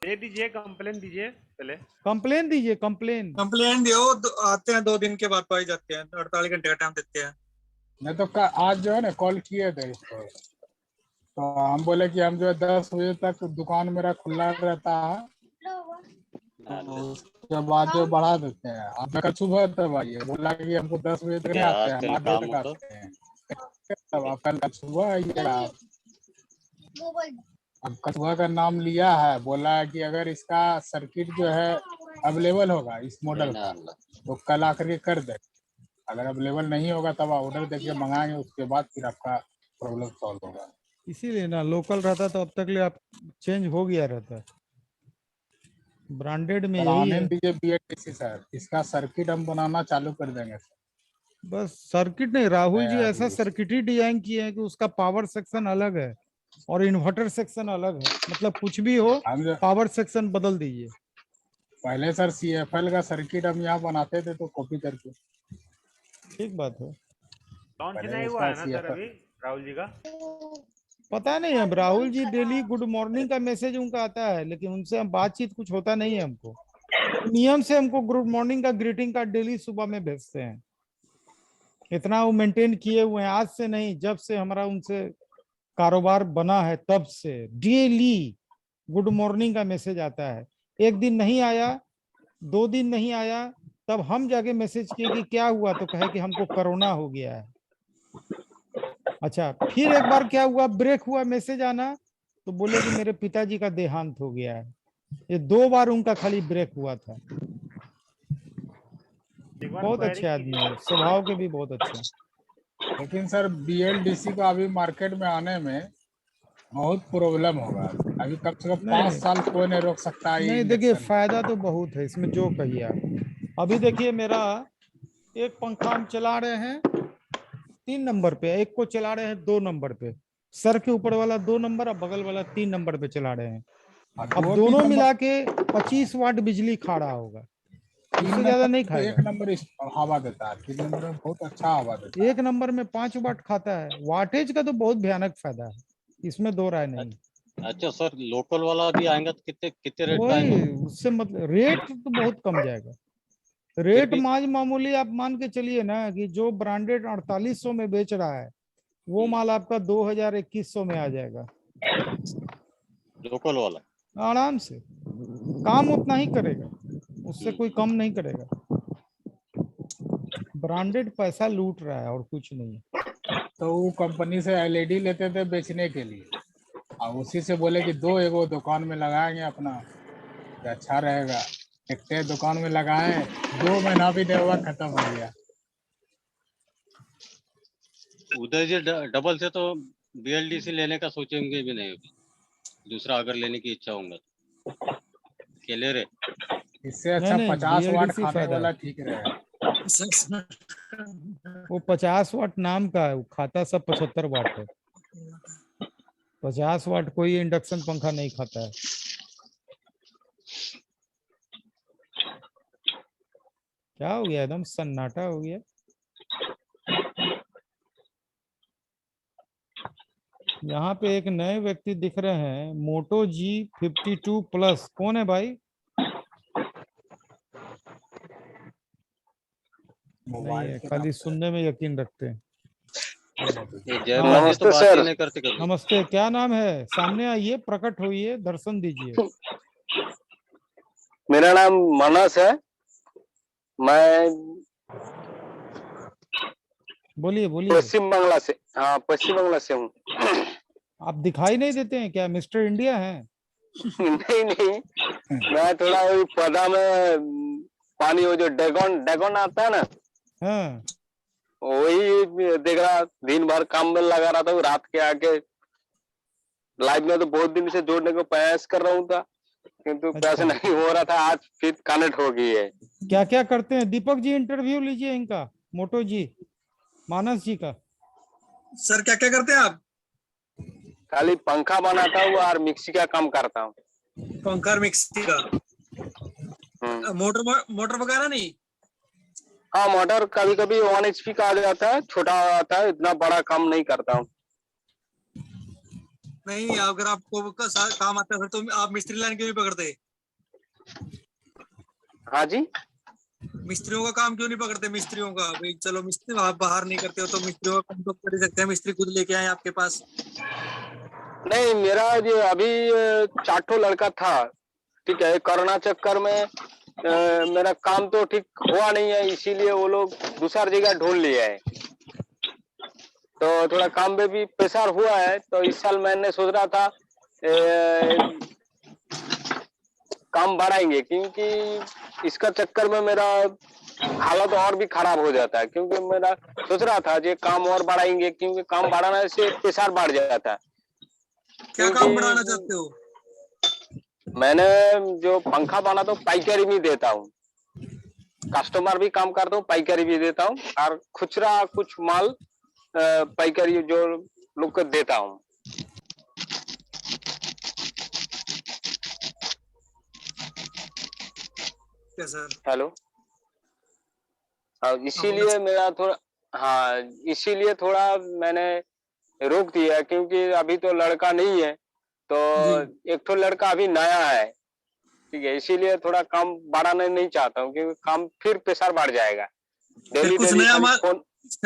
दे दीजिए, कंप्लेन दीजिए पहले। कंप्लेन दीजिए, कंप्लेन। कंप्लेंट दियो, आते हैं 2 दिन के बाद पाई जाते हैं, 48 घंटे का टाइम देते हैं। मैं तो आज जो है ना कॉल किए थे इसको, तो हम बोले कि हम जो है 10 बजे तक दुकान मेरा खुला रहता है, तो उसके बाद जो बढ़ा देते हैं। अब मैं सुबह तब आइए, बोला कि हमको 10 बजे तक नहीं आते हैं, हम 8 बजे तक आते हैं। तब आप कल सुबह आइएगा। अब कछुआ का नाम लिया है, बोला है कि अगर इसका सर्किट जो है अवेलेबल होगा इस मॉडल का तो कल आकर के कर दे। अगर अवेलेबल नहीं होगा तब ऑर्डर देके मंगाएंगे, उसके बाद फिर आपका प्रॉब्लम सॉल्व होगा। इसीलिए ना लोकल रहता तो अब तक ले आप चेंज हो गया रहता। ब्रांडेड में सर यही आने है। दीजिए BLDC सर, इसका सर्किट हम बनाना चालू कर देंगे सर। बस सर्किट नहीं, राहुल जी मैं ऐसा अभी- सर्किट ही डिजाइन किए हैं कि उसका पावर सेक्शन अलग है और इन्वर्टर सेक्शन अलग है, मतलब कुछ भी हो हम जो पावर सेक्शन बदल दीजिए। पहले सर CFL का सर्किट हम यहाँ बनाते थे तो कॉपी करके। ठीक बात है। लॉन्च पहले नहीं हुआ उसका है ना सर CFL अभी राहुल जी का? पता नहीं, अब Rahul ji daily good morning का मैसेज उनका आता है, लेकिन उनसे हम बातचीत कुछ होता नहीं है। हमको नियम से हमको गुड मॉर्निंग का ग्रीटिंग कार्ड डेली सुबह में भेजते हैं। इतना वो मेंटेन किए हुए हैं, आज से नहीं, जब से हमारा उनसे कारोबार बना है तब से डेली गुड मॉर्निंग का मैसेज आता है। एक दिन नहीं आया, 2 दिन नहीं आया, तब हम जाके मैसेज किए कि क्या हुआ, तो कहे कि हमको कोरोना हो गया है। अच्छा, फिर एक बार क्या हुआ, ब्रेक हुआ मैसेज आना, तो बोले कि मेरे पिताजी का देहांत हो गया है। ये 2 बार उनका खाली ब्रेक हुआ था। बहुत अच्छे आदमी है, स्वभाव के भी बहुत अच्छे हैं। लेकिन सर BLDC का अभी मार्केट में आने में बहुत प्रॉब्लम होगा। अभी कम से कम 5 साल कोई नहीं रोक सकता है। नहीं देखिए, फायदा तो बहुत है इसमें, जो कहिए आप। अभी देखिए मेरा एक पंखा हम चला रहे हैं 3 नंबर पे, एक को चला रहे हैं 2 नंबर पे। सर के ऊपर वाला 2 नंबर और बगल वाला 3 नंबर पे चला रहे हैं। अब दोनों मिला के 25 वाट बिजली खा रहा होगा, उससे ज्यादा नहीं खाएगा। 1 नंबर हवा देता है, 3 नंबर में बहुत अच्छा हवा देता है। 1 नंबर में 5 वाट खाता है। वाटेज का तो बहुत भयानक फायदा है, इसमें 2 राय नहीं। अच्छा सर, लोकल वाला भी आएगा तो कितने रेट का आएगा? वही, उससे मतलब रेट तो बहुत कम जाएगा। रेट मामूली आप मान के चलिए ना कि जो ब्रांडेड 4800 में बेच रहा है वो माल आपका 2000-2100 में आ जाएगा लोकल वाला आराम से। काम उतना ही करेगा, उससे कोई कम नहीं करेगा। ब्रांडेड पैसा लूट रहा है और कुछ नहीं। तो वो कंपनी से LED लेते थे बेचने के लिए, और उसी से बोले कि 2 एगो दुकान में लगाएंगे अपना, तो अच्छा रहेगा। एक दुकान में लगाए, 2 महीना भी नहीं हुआ, खत्म हो गया। उधर जी डबल से तो BLDC लेने का सोचेंगे भी नहीं, दूसरा अगर लेने की इच्छा होगा तो केले रे। इससे अच्छा 50 वाट खाने वाला ठीक रहेगा। वो 50 वाट नाम का है, वो खाता सब 75 वाट है। 50 वाट कोई इंडक्शन पंखा नहीं खाता है। क्या हो गया, एकदम सन्नाटा हो गया। यहाँ पे एक नए व्यक्ति दिख रहे हैं, मोटो G52 प्लस। कौन है भाई? नहीं है, खाली सुनने में यकीन रखते हैं। नमस्ते सर। नमस्ते, क्या नाम है? सामने आइए, प्रकट होइए, दर्शन दीजिए। मेरा नाम मानस है। मैं बोलिए बोलिए। पश्चिम बांग्ला से, हाँ पश्चिम बांग्ला से हूँ। आप दिखाई नहीं देते हैं क्या? मिस्टर इंडिया हैं? नहीं, मैं थोड़ा वही पौधा में पानी, वो जो डैगन आता है ना, हाँ, वही देख रहा। दिन भर काम में लगा रहा था, रात के आके लाइव में तो बहुत दिन से जोड़ने को प्रयास कर रहा हूँ था, किंतु प्रयास नहीं हो रहा था। आज फिर कनेक्ट हो गई है। क्या क्या करते हैं? दीपक जी इंटरव्यू लीजिए इनका, मोटो जी, मानस जी का। सर क्या क्या करते हैं आप? खाली पंखा बनाता हूँ और मिक्सी का काम करता हूँ। पंखा और मिक्सी का। मोटर वगैरह नहीं? हाँ, मोटर कभी कभी 1 HP का आ जाता है, छोटा आता है, इतना बड़ा काम नहीं करता हूँ। नहीं, अगर आपको काम आता है तो आप मिस्त्री लाइन क्यों नहीं पकड़ते? हाँ जी, मिस्त्रियों का काम क्यों नहीं पकड़ते? मिस्त्रियों का भाई, चलो मिस्त्री आप बाहर नहीं करते हो तो मिस्त्रियों का काम तो कर ही सकते हैं, मिस्त्री खुद लेके आए आपके पास। नहीं, मेरा जो अभी 4 ठो लड़का था, ठीक है, कोरोना चक्कर में मेरा काम तो ठीक हुआ नहीं है, इसीलिए वो लोग दूसरा जगह ढूंढ लिया है, तो थोड़ा काम में भी प्रेशर हुआ है। तो इस साल मैंने सोच रहा था काम बढ़ाएंगे, क्योंकि इसका चक्कर में मेरा हालत और भी खराब हो जाता है, क्योंकि मेरा सोच रहा था जो काम और बढ़ाएंगे, क्योंकि काम बढ़ाने से प्रेशर बढ़ जाता है। क्या काम बढ़ाना चाहते हो? मैंने जो पंखा बना तो पाइकारी भी देता हूँ, कस्टमर भी काम करता हूँ, पाइकारी भी देता हूँ, और खुचरा कुछ माल पाइकारी जो लोग को देता हूँ। सर हेलो, हाँ, इसीलिए मेरा थोड़ा, हाँ, इसीलिए थोड़ा मैंने रोक दिया, क्योंकि अभी तो लड़का नहीं है, तो एक तो लड़का अभी नया है, ठीक है, इसीलिए थोड़ा काम बढ़ाना नहीं चाहता हूँ, क्योंकि काम फिर प्रेशर बढ़ जाएगा। फिर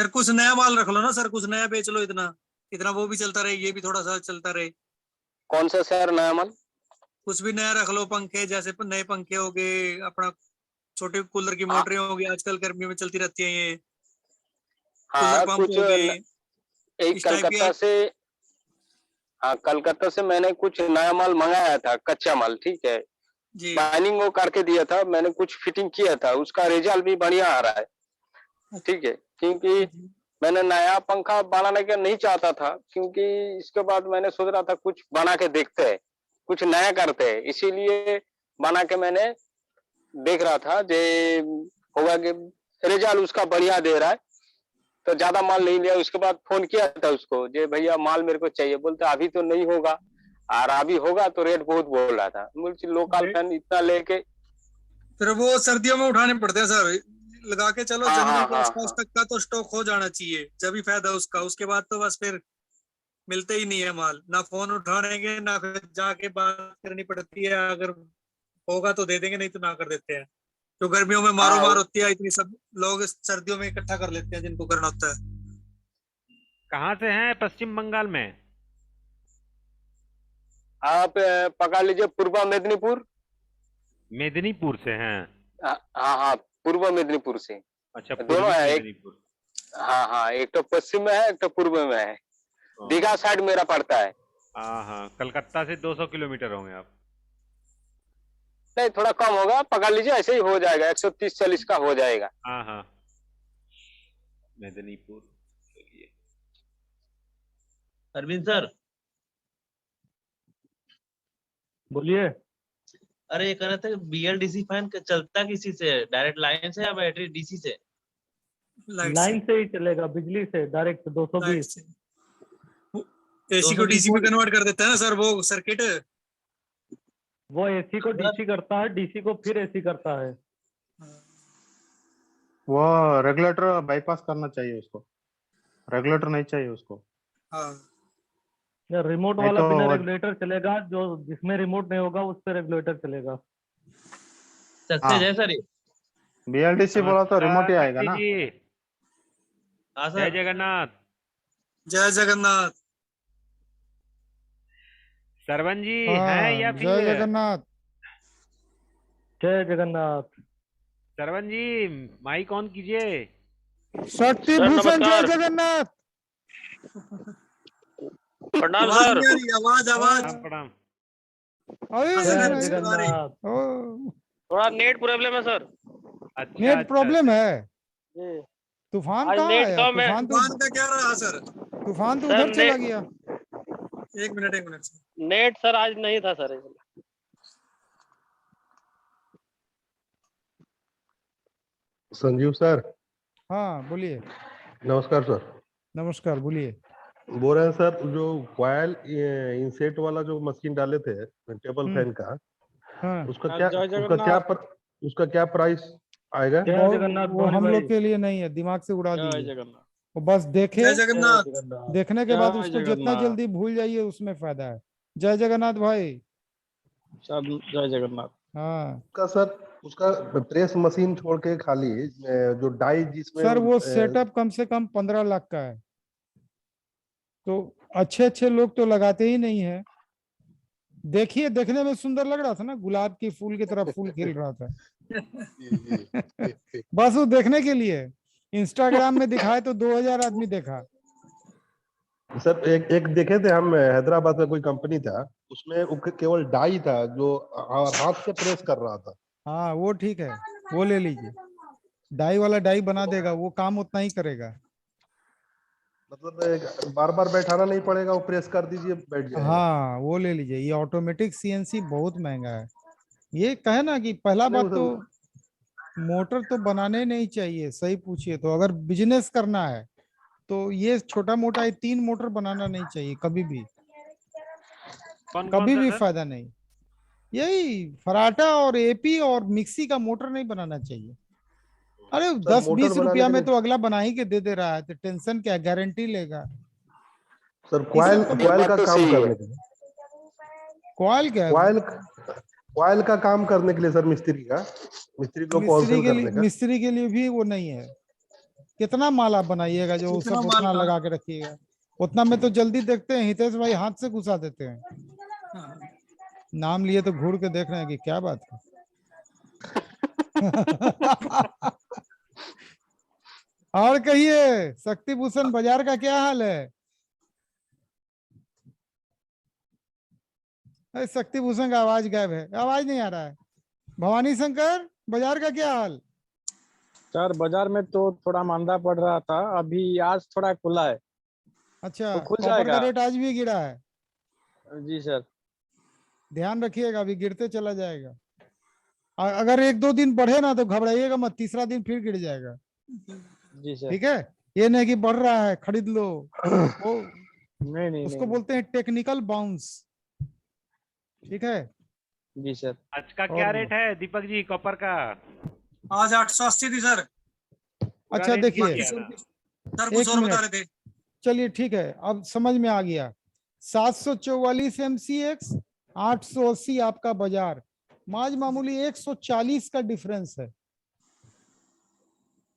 कुछ नया माल रख लो ना सर, कुछ नया बेच लो, इतना वो भी चलता रहे, ये भी थोड़ा सा चलता रहे। कौन सा शहर नया माल? कुछ भी नया रख लो, पंखे जैसे नए पंखे हो गए, अपना छोटे कूलर की मोटरें होगी, आजकल गर्मियों में चलती रहती है ये। हाँ, कुछ एक कलकत्ता से, हाँ, कलकत्ता से मैंने कुछ नया माल मंगाया था, कच्चा माल, ठीक है, बाइंडिंग वो करके दिया था, मैंने कुछ फिटिंग किया था, उसका रिजल्ट भी बढ़िया आ रहा है, ठीक है, क्योंकि मैंने नया पंखा बनाने का नहीं चाहता था, क्योंकि इसके बाद मैंने सोच रहा था कुछ बना के देखते हैं, कुछ नया करते हैं, इसीलिए बना के मैंने देख रहा था जे होगा कि रिजल्ट उसका बढ़िया दे रहा है, तो ज्यादा माल नहीं लिया। उसके बाद फोन किया था उसको, जे भैया माल मेरे को चाहिए, बोलते अभी तो नहीं होगा, और अभी होगा तो रेट बहुत बोल रहा था। मुझे लोकल फैन इतना लेके फिर वो सर्दियों में उठाने पड़ते हैं सर, लगा के चलो जनवरी के आसपास तक का तो स्टॉक हो जाना चाहिए, जब भी फायदा उसका, उसके बाद तो बस फिर मिलते ही नहीं है माल, ना फोन उठाएंगे ना फिर जाके बात करनी पड़ती है, अगर होगा तो दे देंगे, नहीं तो ना कर देते हैं। तो गर्मियों में मारो मार होती है, इतनी सब लोग सर्दियों में इकट्ठा कर लेते हैं जिनको करना होता है। कहाँ से हैं पश्चिम बंगाल में? आप पकड़ लीजिए पूर्व मेदिनीपुर। मेदिनीपुर से हैं? हाँ हाँ, पूर्व मेदिनीपुर से। अच्छा, दोनों है, मेदिनीपुर। हाँ हाँ, एक तो पश्चिम में है, एक तो पूर्व में है, दीघा साइड मेरा पड़ता है। हाँ हाँ, कलकत्ता से 200 किलोमीटर होंगे आप। नहीं, थोड़ा कम होगा, पकड़ लीजिए, ऐसे ही हो जाएगा, 130-140 का हो जाएगा। हाँ हाँ, मेदिनीपुर। अरविंद सर, बोलिए। अरे ये कह रहे थे BLDC फैन चलता किसी से, डायरेक्ट लाइन से या बैटरी डीसी से? लाइन से ही चलेगा, बिजली से डायरेक्ट 220। एसी को डीसी में कन्वर्ट कर देता है ना सर वो सर्किट। वो एसी को डीसी करता है, डीसी को फिर एसी करता है। वो रेगुलेटर बाईपास करना चाहिए उसको, रेगुलेटर नहीं चाहिए उसको। रिमोट वाला बिना रेगुलेटर चलेगा, जो जिसमें रिमोट नहीं होगा उस पे रेगुलेटर चलेगा। सक्सेस है सर ये। BLDC बोला तो रिमोट ही आएगा ना। जय जगन्नाथ। जय जगन्नाथ। सरवन जी हैं या फिर? जय जगन्नाथ। जय जगन्नाथ। सरवन जी माइक ऑन कीजिए। शक्ति भूषण जय जगन्नाथ। प्रणाम सर। आवाज प्रणाम। थोड़ा नेट प्रॉब्लम है सर। अच्छा, नेट प्रॉब्लम है। तूफान कहाँ आया? तूफान का क्या रहा सर? तूफान तो उधर चला गया। एक मिनट। नेट सर आज नहीं था सर। संजीव सर। हाँ बोलिए। नमस्कार सर। नमस्कार, बोलिए। बोल रहे हैं सर, जो कॉयल इंसेट वाला जो मशीन डाले थे टेबल फैन का, हाँ उसका क्या प्राइस आएगा? जय जगन्नाथ वो भवानी हम भाई। लोग के लिए नहीं है, दिमाग से उड़ा जय दीजिए। जगन्नाथ। वो बस देखे, जय जगन्नाथ। देखने के बाद जय उसको जितना जगन्नाथ। जल्दी भूल जाइए उसमें फायदा है। जय जगन्नाथ भाई। सब जय जगन्नाथ। हाँ उसका प्रेस मशीन छोड़ के खाली जो डाई जिसमें सर, वो सेटअप कम से कम 15 लाख का है, तो अच्छे अच्छे लोग तो लगाते ही नहीं है। देखिए, देखने में सुंदर लग रहा था ना, गुलाब की फूल की तरह फूल खिल रहा था। बस वो देखने के लिए इंस्टाग्राम में दिखाए तो 2000 आदमी देखा। सर एक देखे थे हम, हैदराबाद में कोई कंपनी था, उसमें केवल डाई था जो हाथ से प्रेस कर रहा था। हाँ वो ठीक है, वो ले लीजिए। डाई वाला डाई बना देगा, वो काम उतना ही करेगा। मतलब बार बार बैठाना नहीं पड़ेगा, वो प्रेस कर दीजिए बैठ जाएगा। हाँ वो ले लीजिए। ये ऑटोमेटिक सीएनसी बहुत महंगा है। ये कहे ना कि पहला बात तो मोटर तो बनाने नहीं चाहिए, सही पूछिए तो। अगर बिजनेस करना है तो ये छोटा मोटा 3 मोटर बनाना नहीं चाहिए कभी भी, कभी भी फायदा नहीं। यही फराटा और एपी और मिक्सी का मोटर नहीं बनाना चाहिए। अरे 10-20 रुपया में तो अगला बना ही के दे रहा है, तो टेंशन क्या, गारंटी लेगा। सर कॉयल का काम करने के लिए, कॉयल क्या, कॉयल का काम करने के लिए सर, मिस्त्री लोग को होलसेल करने का। मिस्त्री के लिए भी वो नहीं है। कितना माल आप बनाइएगा जो वो सब उतना लगा के रखिएगा? उतना में तो जल्दी देखते हैं हितेश भाई हाथ से घुसा देते हैं। नाम लिए तो घूर के देख रहे हैं कि क्या बात है। और कहिए शक्ति भूषण, बाजार का क्या हाल है? शक्ति भूषण का आवाज गायब है, आवाज नहीं आ रहा है। भवानी शंकर, बाजार का क्या हाल? सर बाजार में तो थोड़ा मांदा पड़ रहा था, अभी आज थोड़ा खुला है। अच्छा, तो खुल कॉपर जाएगा। का रेट आज भी गिरा है? जी सर। ध्यान रखिएगा, अभी गिरते चला जाएगा। अगर 1-2 दिन बढ़े ना तो घबराइएगा मत, तीसरा दिन फिर गिर जाएगा। जी सर। ठीक है, ये नहीं कि बढ़ रहा है खरीद लो, वो नहीं उसको बोलते हैं टेक्निकल बाउंस। ठीक है जी सर। आज का क्या रेट है दीपक जी कॉपर का? आज 880 थी सर। अच्छा देखिए, सर कुछ और बता रहे थे। चलिए ठीक है, अब समझ में आ गया। 744 MCX, 880 आपका बाजार। माज मामूली 140 का डिफरेंस है,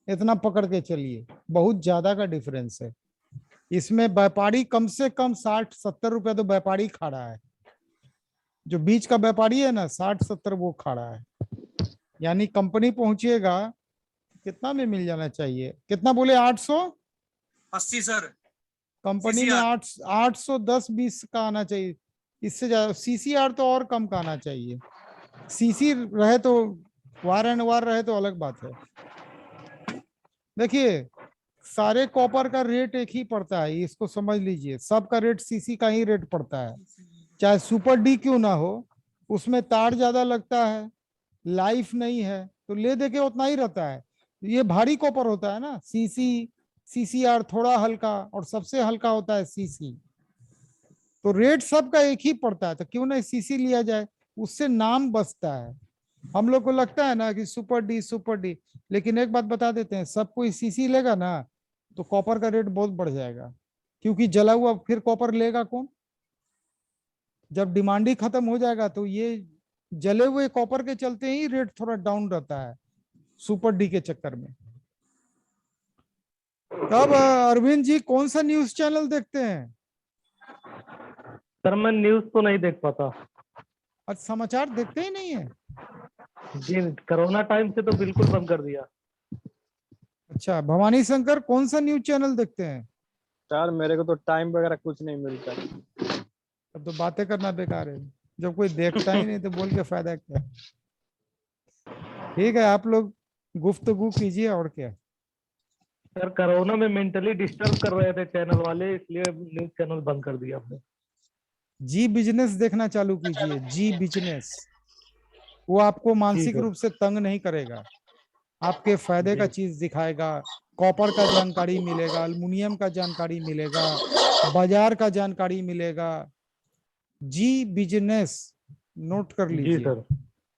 इतना पकड़ के चलिए, बहुत ज्यादा का डिफरेंस है। इसमें व्यापारी कम से कम 60-70 रुपए तो व्यापारी खा रहा है। जो बीच का व्यापारी है ना 60-70 वो खा रहा है। यानी कंपनी पहुंचिएगा कितना में मिल जाना चाहिए? कितना बोले? 880 सर। कंपनी में 810-20 का आना चाहिए, इससे ज्यादा। CCR तो और कम का आना चाहिए। CC रहे तो वार एंड वार रहे तो अलग बात है। देखिए, सारे कॉपर का रेट एक ही पड़ता है, इसको समझ लीजिए। सबका रेट CC का ही रेट पड़ता है, चाहे सुपर D क्यों ना हो। उसमें तार ज्यादा लगता है, लाइफ नहीं है, तो ले दे के उतना ही रहता है। ये भारी कॉपर होता है ना, CCR थोड़ा हल्का, और सबसे हल्का होता है CC। तो रेट सबका एक ही पड़ता है, तो क्यों नहीं CC लिया जाए, उससे नाम बचता है। हम लोग को लगता है ना कि सुपर डी, लेकिन एक बात बता देते हैं, सब कोई CC लेगा ना तो कॉपर का रेट बहुत बढ़ जाएगा, क्योंकि जला हुआ फिर कॉपर लेगा कौन? जब डिमांड ही खत्म हो जाएगा तो ये जले हुए कॉपर के चलते ही रेट थोड़ा डाउन रहता है, सुपर डी के चक्कर में। तब अरविंद जी कौन सा न्यूज चैनल देखते हैं? सर मैं न्यूज तो नहीं देख पाता। अच्छा, समाचार देखते ही नहीं है? जी, कोरोना टाइम से तो बिल्कुल बंद कर दिया। अच्छा, भवानी शंकर कौन सा न्यूज चैनल देखते हैं? सर मेरे को तो टाइम वगैरह कुछ नहीं मिलता। अब तो बातें करना बेकार है, जब कोई देखता ही नहीं तो बोल के फायदा क्या। ठीक है, आप लोग गुफ्तगू कीजिए, और क्या। सर कोरोना में मेंटली डिस्टर्ब कर रहे थे चैनल वाले, इसलिए न्यूज चैनल बंद कर दिया आपने। जी बिजनेस देखना चालू कीजिए, जी बिजनेस। वो आपको मानसिक रूप से तंग नहीं करेगा, आपके फायदे का चीज दिखाएगा, कॉपर का जानकारी मिलेगा, एल्युमिनियम का जानकारी मिलेगा, बाजार का जानकारी मिलेगा। जी बिजनेस नोट कर जी लीजिए सर।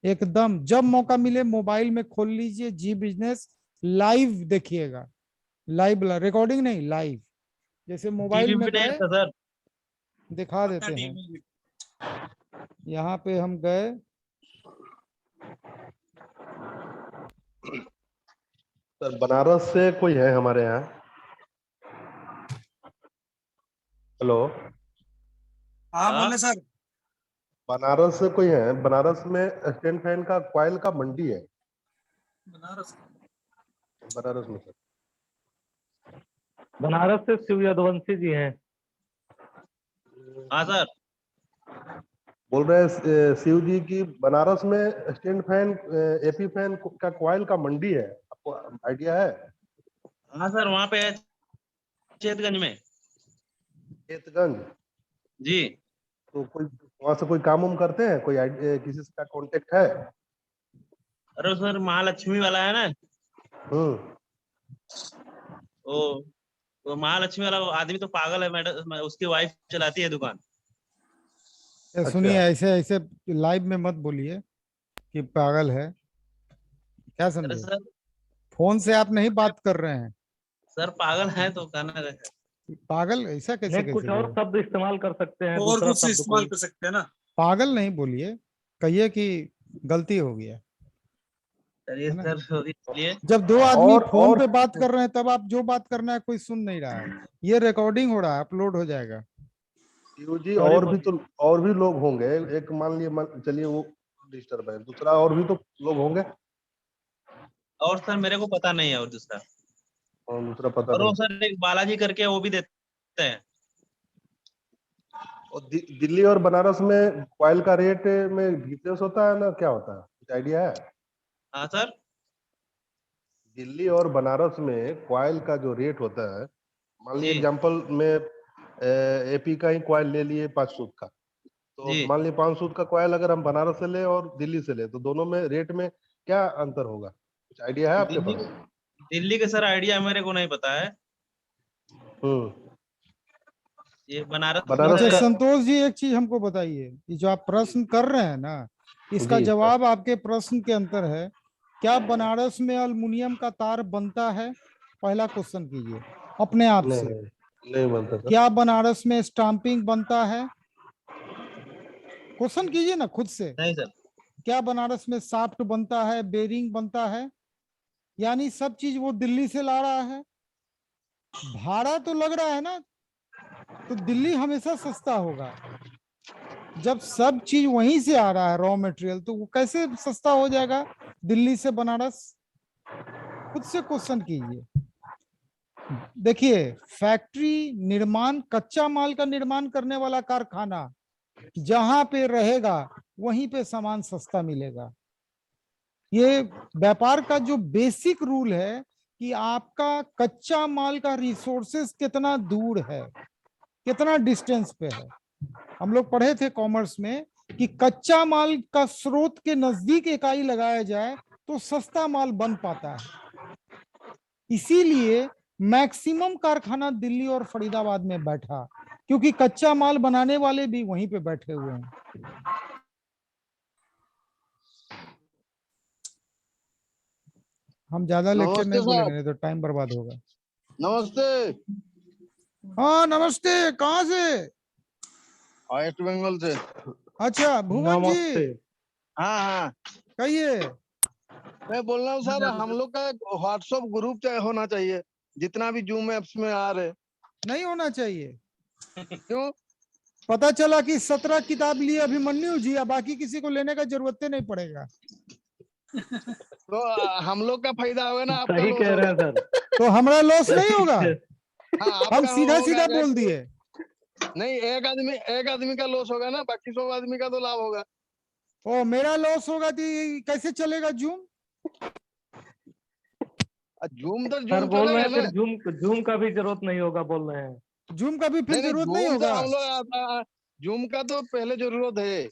एकदम, जब मौका मिले मोबाइल में खोल लीजिए जी बिजनेस, लाइव देखिएगा, लाइव रिकॉर्डिंग नहीं, लाइव। जैसे मोबाइल टीवी में पे नहीं गए, था सर। दिखा देते हैं। यहाँ पे हम गए, सर बनारस से कोई है हमारे यहाँ? हेलो, हाँ बोले सर। बनारस से कोई है? बनारस में स्टैंड फैन का कॉइल का मंडी है, बनारस बनारस में सर। बनारस से शिव यदुवंशी जी हैं। हाँ सर। बोल रहे हैं शिव जी की बनारस में स्टैंड फैन एपी फैन का कॉइल का मंडी है, आपको आइडिया है? हाँ सर, वहाँ पे है चेतगंज में। चेतगंज जी। तो कोई वहां से कोई काम उम करते हैं? कोई किसी से का कांटेक्ट है? अरे सर, महालक्ष्मी वाला है ना, वो महालक्ष्मी वाला आदमी तो पागल है मैडम, उसकी वाइफ चलाती है दुकान। सुनिए ऐसे ऐसे लाइव में मत बोलिए कि पागल है, क्या अरे समझे? सर, फोन से आप नहीं बात कर रहे हैं। सर पागल है तो कहना है। पागल ऐसा कैसे नहीं, कुछ और शब्द इस्तेमाल कर सकते हैं, और दूसरा कुछ शब्द इस्तेमाल कोई। कर सकते हैं ना। पागल नहीं बोलिए, कहिए कि गलती हो गया। चलिए सर, इसलिए जब दो आदमी फोन और पे बात कर रहे हैं तब आप जो बात करना है कोई सुन नहीं रहा है, ये रिकॉर्डिंग हो रहा है, अपलोड हो जाएगा। शिव जी और भी लोग होंगे, एक मान लिए चलिए वो डिस्टर्ब है, दूसरा और भी तो लोग होंगे। और सर मेरे को पता नहीं है, और दूसरा पता और नहीं। वो सर एक बालाजी करके वो भी देते हैं। और दिल्ली और बनारस में कॉइल का रेट में डिफरेंस होता है ना, क्या होता है, कुछ आइडिया है? हाँ सर। दिल्ली और बनारस में कॉइल का जो रेट होता है, मान लीजिए एग्जांपल में एपी का ही कॉइल ले लिए 5 सूत का, तो मान लीजिए 5 सूत का कॉइल अगर हम बनारस से ले और दिल्ली से ले, तो दोनों में रेट में क्या अंतर होगा, कुछ आइडिया है आपके पास? दिल्ली के सर आइडिया मेरे को नहीं पता है। ये बनारस अच्छा संतोष जी, एक चीज हमको बताइए, ये जो आप प्रश्न कर रहे हैं ना, इसका जवाब आपके प्रश्न के अंदर है। क्या बनारस में एल्युमिनियम का तार बनता है? पहला क्वेश्चन कीजिए अपने आप से। नहीं बनता सर। क्या बनारस में स्टाम्पिंग बनता है? क्वेश्चन कीजिए ना खुद से। नहीं सर। क्या बनारस में शाफ्ट बनता है, बेरिंग बनता है? यानी सब चीज वो दिल्ली से ला रहा है, भाड़ा तो लग रहा है ना, तो दिल्ली हमेशा सस्ता होगा। जब सब चीज वहीं से आ रहा है रॉ मटेरियल, तो वो कैसे सस्ता हो जाएगा दिल्ली से बनारस? खुद से क्वेश्चन कीजिए। देखिए फैक्ट्री निर्माण, कच्चा माल का निर्माण करने वाला कारखाना जहां पे रहेगा वहीं पे सामान सस्ता मिलेगा। ये व्यापार का जो बेसिक रूल है कि आपका कच्चा माल का रिसोर्सेस कितना दूर है, कितना डिस्टेंस पे है। हम लोग पढ़े थे कॉमर्स में कि कच्चा माल का स्रोत के नजदीक इकाई लगाया जाए तो सस्ता माल बन पाता है। इसीलिए मैक्सिमम कारखाना दिल्ली और फरीदाबाद में बैठा, क्योंकि कच्चा माल बनाने वाले भी वहीं पे बैठे हुए हैं। हम ज्यादा लेक्चर नहीं बोलेंगे, नहीं तो टाइम बर्बाद होगा। नमस्ते। हाँ नमस्ते, कहाँ से? वेस्ट बंगाल से। अच्छा भुवन जी। हाँ हाँ कहिए। मैं बोल रहा हूँ सर, हम लोग का व्हाट्सएप ग्रुप होना चाहिए, जितना भी जूम एप्स में आ रहे। नहीं होना चाहिए। क्यों? पता चला कि 17 किताब लिए अभिमन्यु जी, अब बाकी किसी को लेने का जरूरत नहीं पड़ेगा। तो हम लोग का फायदा होगा ना, आपका सही लॉस कह रहे हैं होगा। सर। तो हमारा लॉस नहीं होगा। हाँ, हम आपका सीधा होगा, सीधा बोल दिए। नहीं, एक आदमी का लॉस होगा ना, बाकी 100 आदमी का तो लाभ होगा। ओ मेरा लॉस होगा तो कैसे चलेगा जूम? जूम तो सर जूम बोल रहे चलेगा हैं ना। फिर जूम का भी जरूरत नहीं होगा, बोल रहे हैं। जूम का भी फिर जरूरत नहीं जूम तो होगा। हम लोग जूम का तो पहले जरूरत है,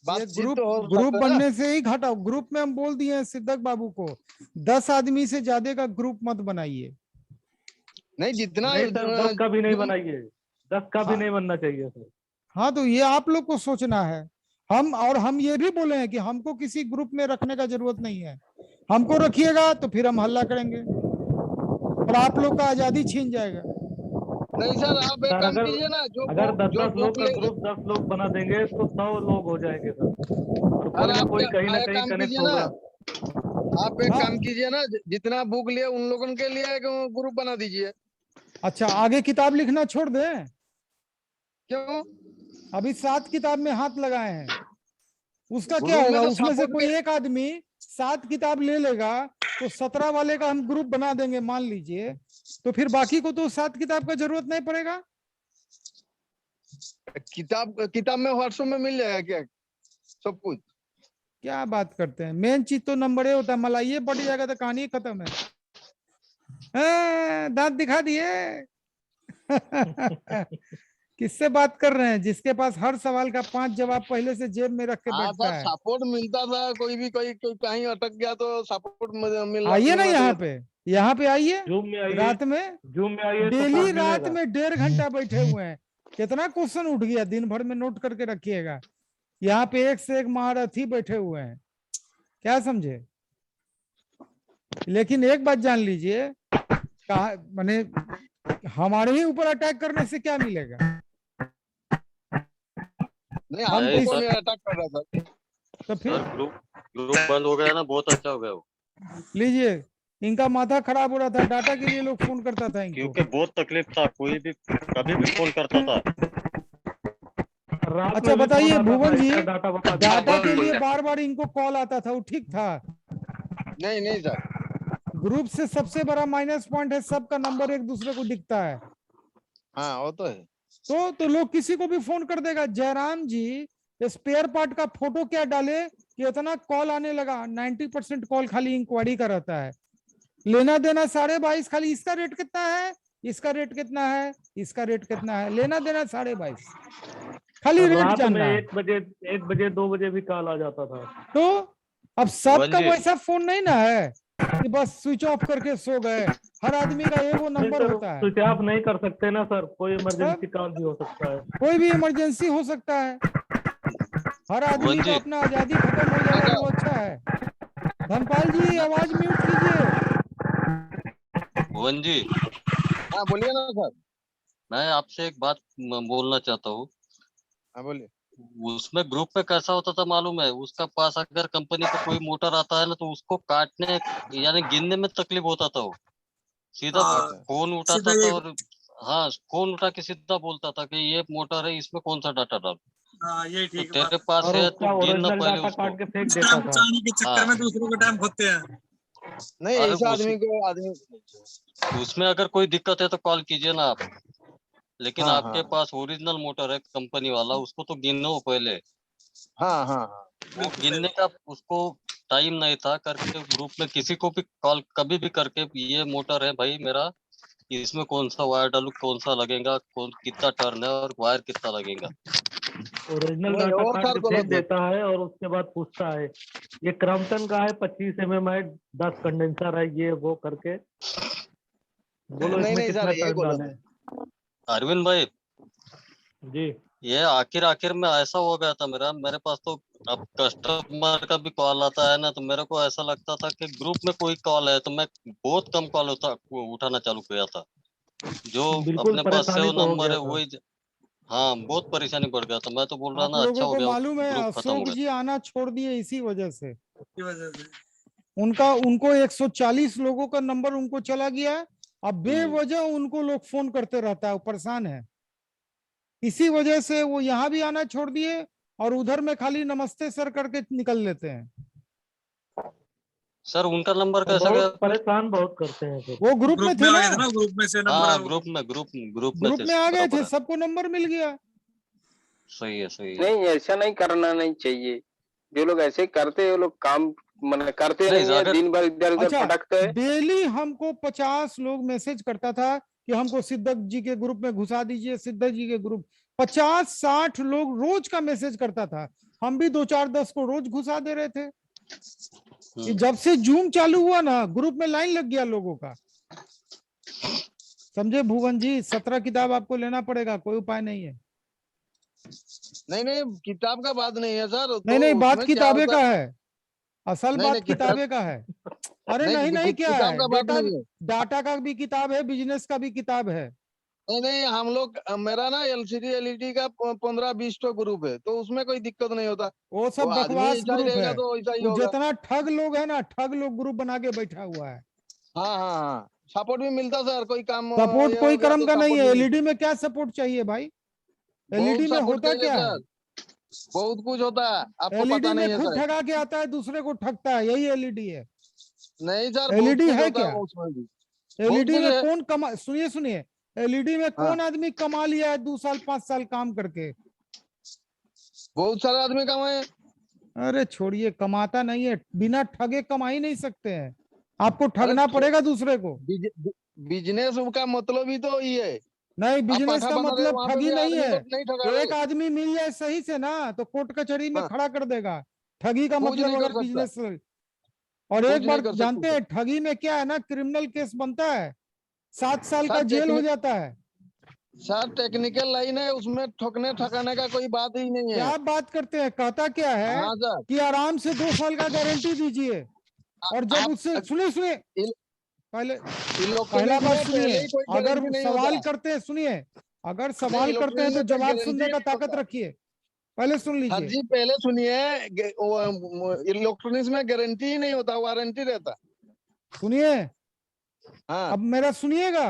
बातचीत ग्रुप तो हो ग्रुप सकता है बनने ना। से ही घटा। ग्रुप में हम बोल दिए हैं सिद्दक बाबू को 10 आदमी से ज्यादा का ग्रुप मत बनाइए। नहीं जितना नहीं सर, 10 का भी नहीं बनाइए, 10 का भी नहीं बनना चाहिए सर। हाँ तो ये आप लोग को सोचना है। हम ये भी बोले हैं कि हमको किसी ग्रुप में रखने का जरूरत नहीं है। हमको रखिएगा तो फिर हम हल्ला करेंगे और आप लोग का आजादी छीन जाएगा। नहीं सर, आप एक सर काम कीजिए ना, जो अगर 10 जो लोग का ले- ग्रुप 10 लोग बना देंगे तो 100 लोग हो जाएंगे सर, और कोई अरे ना आप कोई कहीं ना एक कहीं काम कनेक्ट कीजिए ना, होगा। आप एक हाँ। काम कीजिए ना, जितना बुक लिए उन लोगों के लिए एक ग्रुप बना दीजिए। अच्छा, आगे किताब लिखना छोड़ दें? क्यों? अभी 7 किताब में हाथ लगाए हैं, उसका क्या ग्रुप में होगा? तो उसमें से सपोर्ट कोई के एक आदमी 7 किताब ले लेगा तो 17 वाले का हम ग्रुप बना देंगे मान लीजिए, तो फिर बाकी को तो 7 किताब का जरूरत नहीं पड़ेगा। किताब में व्हाट्सएप में मिल जाएगा क्या सब कुछ? क्या बात करते हैं, मेन चीज तो नंबर होता है, मलाई बढ़ जाएगा तो कहानी खत्म है। दांत दिखा दिए। किससे बात कर रहे हैं? जिसके पास हर सवाल का 5 जवाब पहले से जेब में रख के हाँ बैठता सर, है। सपोर्ट मिलता था, कोई कहीं अटक गया तो सपोर्ट मिलना आइए ना मिलना यहाँ चाहिए। पे, यहाँ पे आइए जूम में आइए, रात में, जूम में आइए, डेली सपोर्ट रात मिलेगा। में 1.5 घंटा बैठे हुए हैं। कितना क्वेश्चन उठ गया, दिन भर में नोट करके रखिएगा। यहाँ पे एक से एक महारथी बैठे हुए हैं, क्या समझे? लेकिन एक बात जान लीजिए, माने हमारे ही ऊपर अटैक करने से क्या मिलेगा? नहीं, हम हमको इस- कौन अटैक कर रहा था? तो फिर ग्रुप बंद हो गया ना, बहुत अच्छा हो गया वो, लीजिए, इनका माथा खराब हो रहा था, डाटा के लिए लोग फोन करता था इनको। क्योंकि बहुत तकलीफ था, कोई भी कभी भी फोन करता था। रात अच्छा में भी बताइए फोन आता भुवन था, जी, इसका डाटा बता दीजिए। डाटा के लिए बार बार इनको कॉल आता था, वो ठीक था? नहीं नहीं सर, ग्रुप से सबसे बड़ा माइनस पॉइंट है, सबका नंबर एक दूसरे को दिखता है। हाँ वो तो है। तो लोग किसी को भी फोन कर देगा। जयराम जी स्पेयर पार्ट का फोटो क्या डाले कि इतना कॉल आने लगा। 90% कॉल खाली इंक्वायरी का रहता है, लेना देना 22.5, खाली इसका रेट कितना है, इसका रेट कितना है, इसका रेट कितना है, लेना देना 22.5, खाली रेट रात में जानना है। 1 बजे 2 बजे भी कॉल आ जाता था। तो अब सबका जी। वैसा फोन नहीं ना है कि बस स्विच ऑफ करके सो गए। हर आदमी का एगो नहीं नंबर सर, होता है। स्विच ऑफ नहीं कर सकते ना सर, कोई इमरजेंसी कॉल भी हो सकता है। कोई भी इमरजेंसी हो सकता है, हर आदमी का अपना आजादी खत्म हो जाएगा तो अच्छा है। धनपाल जी आवाज म्यूट कीजिए। भुवन जी, हाँ बोलिए ना सर। मैं आपसे एक बात बोलना चाहता हूँ। हाँ बोलिए। उसमें ग्रुप में कैसा होता था मालूम है? उसका पास अगर कंपनी का कोई मोटर आता है ना, तो उसको काटने यानी गिनने में तकलीफ होता था। वो सीधा फोन उठाता था और हाँ, फोन उठा के सीधा बोलता था कि ये मोटर है, इसमें कौन सा डाटा डाल। हाँ ये ठीक तो तेरे पास और है उसका तो गिनना ओरिजिनल पहले डाटा उसको। काट के फेंक देता था। बचाने के चक्कर में दूसरों का टाइम खोते हैं। नहीं अरे ऐसा उस- आदमी उसमें अगर कोई दिक्कत है तो कॉल कीजिए ना आप। लेकिन हाँ, आपके हाँ। पास ओरिजिनल मोटर है कंपनी वाला, उसको तो गिनो पहले। हाँ हाँ हाँ वो गिनने का उसको टाइम नहीं था करके ग्रुप में किसी को भी कॉल कभी भी करके ये मोटर है भाई मेरा, इसमें कौन सा वायर डालू, कौन सा लगेगा, कौन कितना टर्न है और वायर कितना लगेगा। ओरिजिनल नहीं, डाटा और काट सर के बोलो फेंक तो। देता है और उसके बाद पूछता है ये क्रम्पटन का है, 25 mm है, 10 कंडेंसर है, ये वो करके बोलो नहीं इसमें नहीं कितना सर, ये टर्न बोलो डाले। अरविंद भाई, जी ये आखिर में ऐसा हो गया था मेरे पास तो अब कस्टमर का भी कॉल आता है ना, तो मेरे को ऐसा लगता था कि ग्रुप में कोई कॉल है तो मैं बहुत कम कॉल उठाना चालू किया था। जो बिल्कुल अपने पास परेशानी सेव तो हो नंबर गया है था। वही। हाँ, बहुत परेशानी बढ़ गया था। मैं तो बोल रहा आप ना, अच्छा लोगों हो को गया मालूम है ग्रुप खत्म हो अशोक गया। जी आना छोड़ दिए इसी वजह से। की वजह से उनको 140 लोगों का नंबर उनको चला गया। अब बेवजह उनको लोग फोन करते रहता है, वो परेशान है। इसी वजह से वो यहाँ भी आना छोड़ दिए और उधर में खाली नमस्ते सर करके निकल लेते हैं। सर उनका नंबर कैसे गया? बहुत परेशान बहुत करते हैं फिर। वो ग्रुप में थे आ ना, गए थे ना, ग्रुप में से हाँ, नंबर। ग्रुप में आ गए बराबर थे, है। सबको नंबर मिल गया। सही है। नहीं, ऐसा नहीं करना नहीं चाहिए। जो लोग ऐसे करते हैं वो लोग काम मतलब करते नहीं है, अगर दिन भर इधर उधर अच्छा, भटकते हैं। डेली हमको 50 लोग मैसेज करता था कि हमको सिद्धक जी के ग्रुप में घुसा दीजिए, सिद्धक जी के ग्रुप। 50-60 लोग रोज का मैसेज करता था। हम भी 2-4-10 को रोज घुसा दे रहे थे। कि जब से जूम चालू हुआ ना, ग्रुप में लाइन लग गया लोगों का। समझे भुवन जी, 17 किताब आपको लेना पड़ेगा, कोई उपाय नहीं है। नहीं किताब का बात नहीं है सर। नहीं बात उसमें क्या किताबे होता का है? है, असल नहीं, बात नहीं, किताब- किताबे का है। अरे नहीं क्या किताब है, का बात डाटा नहीं है। डाटा का भी किताब है, बिजनेस का भी किताब है। नहीं हम लोग, मेरा ना LCD LED का 15-20 तो ग्रुप है, तो उसमें कोई दिक्कत नहीं होता। वो सब आदमी बकवास ऐसा ही ग्रुप रहेगा है। तो ऐसा ही वो होगा। जितना ठग लोग है ना, ठग लोग ग्रुप बना के बैठा हुआ है। हाँ सपोर्ट भी मिलता सर, कोई काम सपोर्ट ये कोई हो गया कर्म तो का नहीं support है। भी मिलता। एलईडी में क्या सपोर्ट चाहिए भाई? बहुत एलईडी में support होता चाहिए क्या है? सर, बहुत कुछ होता है, आपको एलईडी पता नहीं में है खुद सर। ठगा के आता है, दूसरे को ठगता है, यही एलईडी है। नहीं सर, बहुत एलईडी कुछ है होता क्या? है उसमें भी। एलईडी कुछ में है। कौन कमा, सुनिए एलईडी में कौन आदमी कमा लिया है 2 साल 5 साल काम करके? बहुत सारे आदमी कमाए। अरे छोड़िए, कमाता नहीं है, बिना ठगे कमा ही नहीं सकते हैं, आपको ठगना पड़ेगा दूसरे को। बिजनेस का मतलब ही तो ये है। नहीं, बिजनेस पाठा का बना रहे, मतलब वहाँ पे ठगी भी नहीं आदमी है। को नहीं ठगा रहे। एक आदमी मिल जाए सही से ना, तो कोर्ट कचहरी में खड़ा कर देगा। ठगी का कुछ मतलब नहीं कर अगर सकता। बिजनेस, और कुछ एक नहीं बार कर सकते जानते हैं सर। ठगी में क्या है ना, क्रिमिनल केस बनता है, 7 साल का सर, जेल हो जाता है। सर टेक्निकल लाइन है, उसमें ठोकने ठकाने का कोई बात ही नहीं है। क्या बात करते हैं, कहता क्या है हाँ सर, कि आराम से 2 साल का गारंटी दीजिए, और जब उससे सुनिए पहला बात सुनिए, अगर सवाल करते हैं, सुनिए, अगर सवाल करते हैं तो जवाब सुनने का ताकत रखिए, पहले सुन हाँ लीजिए। जी, पहले सुनिए। इलेक्ट्रॉनिक्स में गारंटी ही नहीं होता, वारंटी रहता। सुनिए, हाँ अब मेरा सुनिएगा,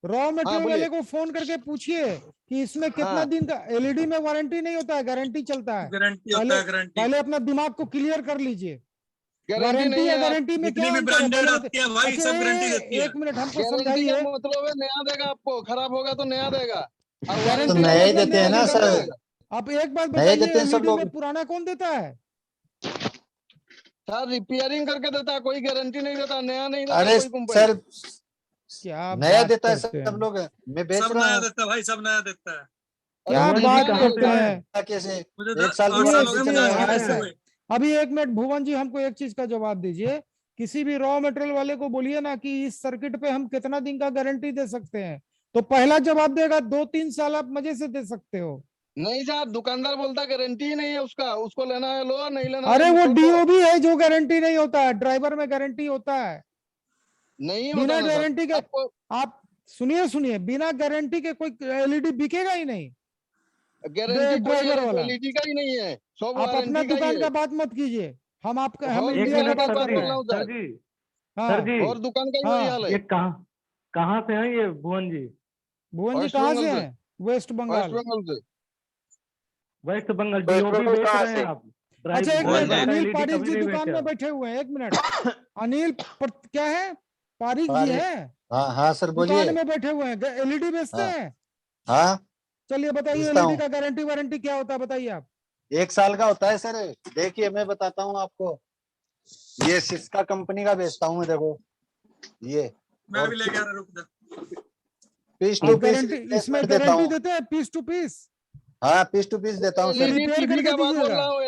रॉ मटेरियल बोलिए। वाले को फोन करके पूछिए कि इसमें कितना दिन का, एलईडी में वारंटी नहीं होता है, गारंटी चलता है। गारंटी होता है, गारंटी। पहले अपना दिमाग को क्लियर कर लीजिए, गारंटी वारंटी नहीं या है। गारंटी में क्या जितनी भी अंतर है? ब्रांडेड पहले आती है भाई, अच्छा, सब गारंटी देती है। 1 मिनट हमको गारंटी समझाइए। का मतलब है नया देगा आपको, खराब होगा तो नया देगा। और गारंटी वारंटी का का नया ही मतलब देते हैं नया ना देगा। सर। आप एक बात नए बताइए, देते हैं सब एलईडी में लोग। पुराना कौन देता है? सर रिपेयरिंग करके देता है, कोई गारंटी नहीं देता, नया नहीं देता अरे कोई कंपनी। सर, क्या नया बात देता है करते सब हैं, लोग, मैं बेच सब रहा नया हूँ। देता है भाई, सब नया देता है। क्या भुवन जी बात कहाँ करते से हैं? कैसे मुझे तो 1 साल 8 के साल बाद हो गए चला मुझे जाएगा। आगे ऐसा, हुए। अभी 1 मिनट भुवन जी, हमको एक चीज का जवाब दीजिए। किसी भी रॉ मटेरियल वाले को बोलिए ना कि इस सर्किट पे हम कितना दिन का गारंटी दे सकते हैं, तो पहला जवाब देगा 2-3 साल आप मजे से दे सकते हो। नहीं सर, दुकानदार बोलता गारंटी ही नहीं है उसका, उसको लेना है लो, नहीं लेना अरे है वो छोड़ दो। डीओबी है जो गारंटी नहीं होता है, ड्राइवर में गारंटी होता है। नहीं होता बिना ना सर। गारंटी के आपको आप सुनिए, बिना गारंटी के कोई एलईडी बिकेगा ही नहीं। गारंटी ड्राइवर वाला, एलईडी का ही नहीं है, सब आप अपना वारंटी का ही दुकान है। का बात मत कीजिए, हम आपका, हम और एक इंडिया का मिनट बात सर कर जी, रहे हैं। सर जी, हाँ सर जी, और दुकान का ही वही हाँ, हाल है। ये कहाँ से हैं ये भुवन जी? भुवन जी वेस्ट कहाँ बंगाल से से। हैं? वेस्ट बंगाल। वेस्ट बंगाल से। वेस्ट बंगाल डीओबी बेच रहे हैं आप? अच्छा, एक भुवन मिनट, जी। अनिल LED पारिक कभी जी नहीं दुकान बेचे में आप। बैठे हुए हैं, 1 मिनट। अनिल क्या है, पारिक जी पारिक। है, हाँ सर बोलिए। दुकान में बैठे हुए हैं, एलईडी बेचते हाँ हैं। हाँ, चलिए बताइए, बेचता एलईडी हूँ। का गारंटी वारंटी क्या होता है, बताइए आप। 1 साल का होता है सर। देखिए मैं बताता हूँ आपको, ये सिस्का कंपनी का बेचता हूँ मैं, देखो ये, मैं और भी लेके आ रहा, रुक जा। पीस आप टू पीस गारंटी, इसमें रिप्लेसमेंट देता गारंटी हूँ। देते हैं पीस टू पीस? हाँ पीस टू पीस देता हूँ सर। एलईडी रिपेयर टीवी करके का बात बोल दीजिएगा। रहा हूँ,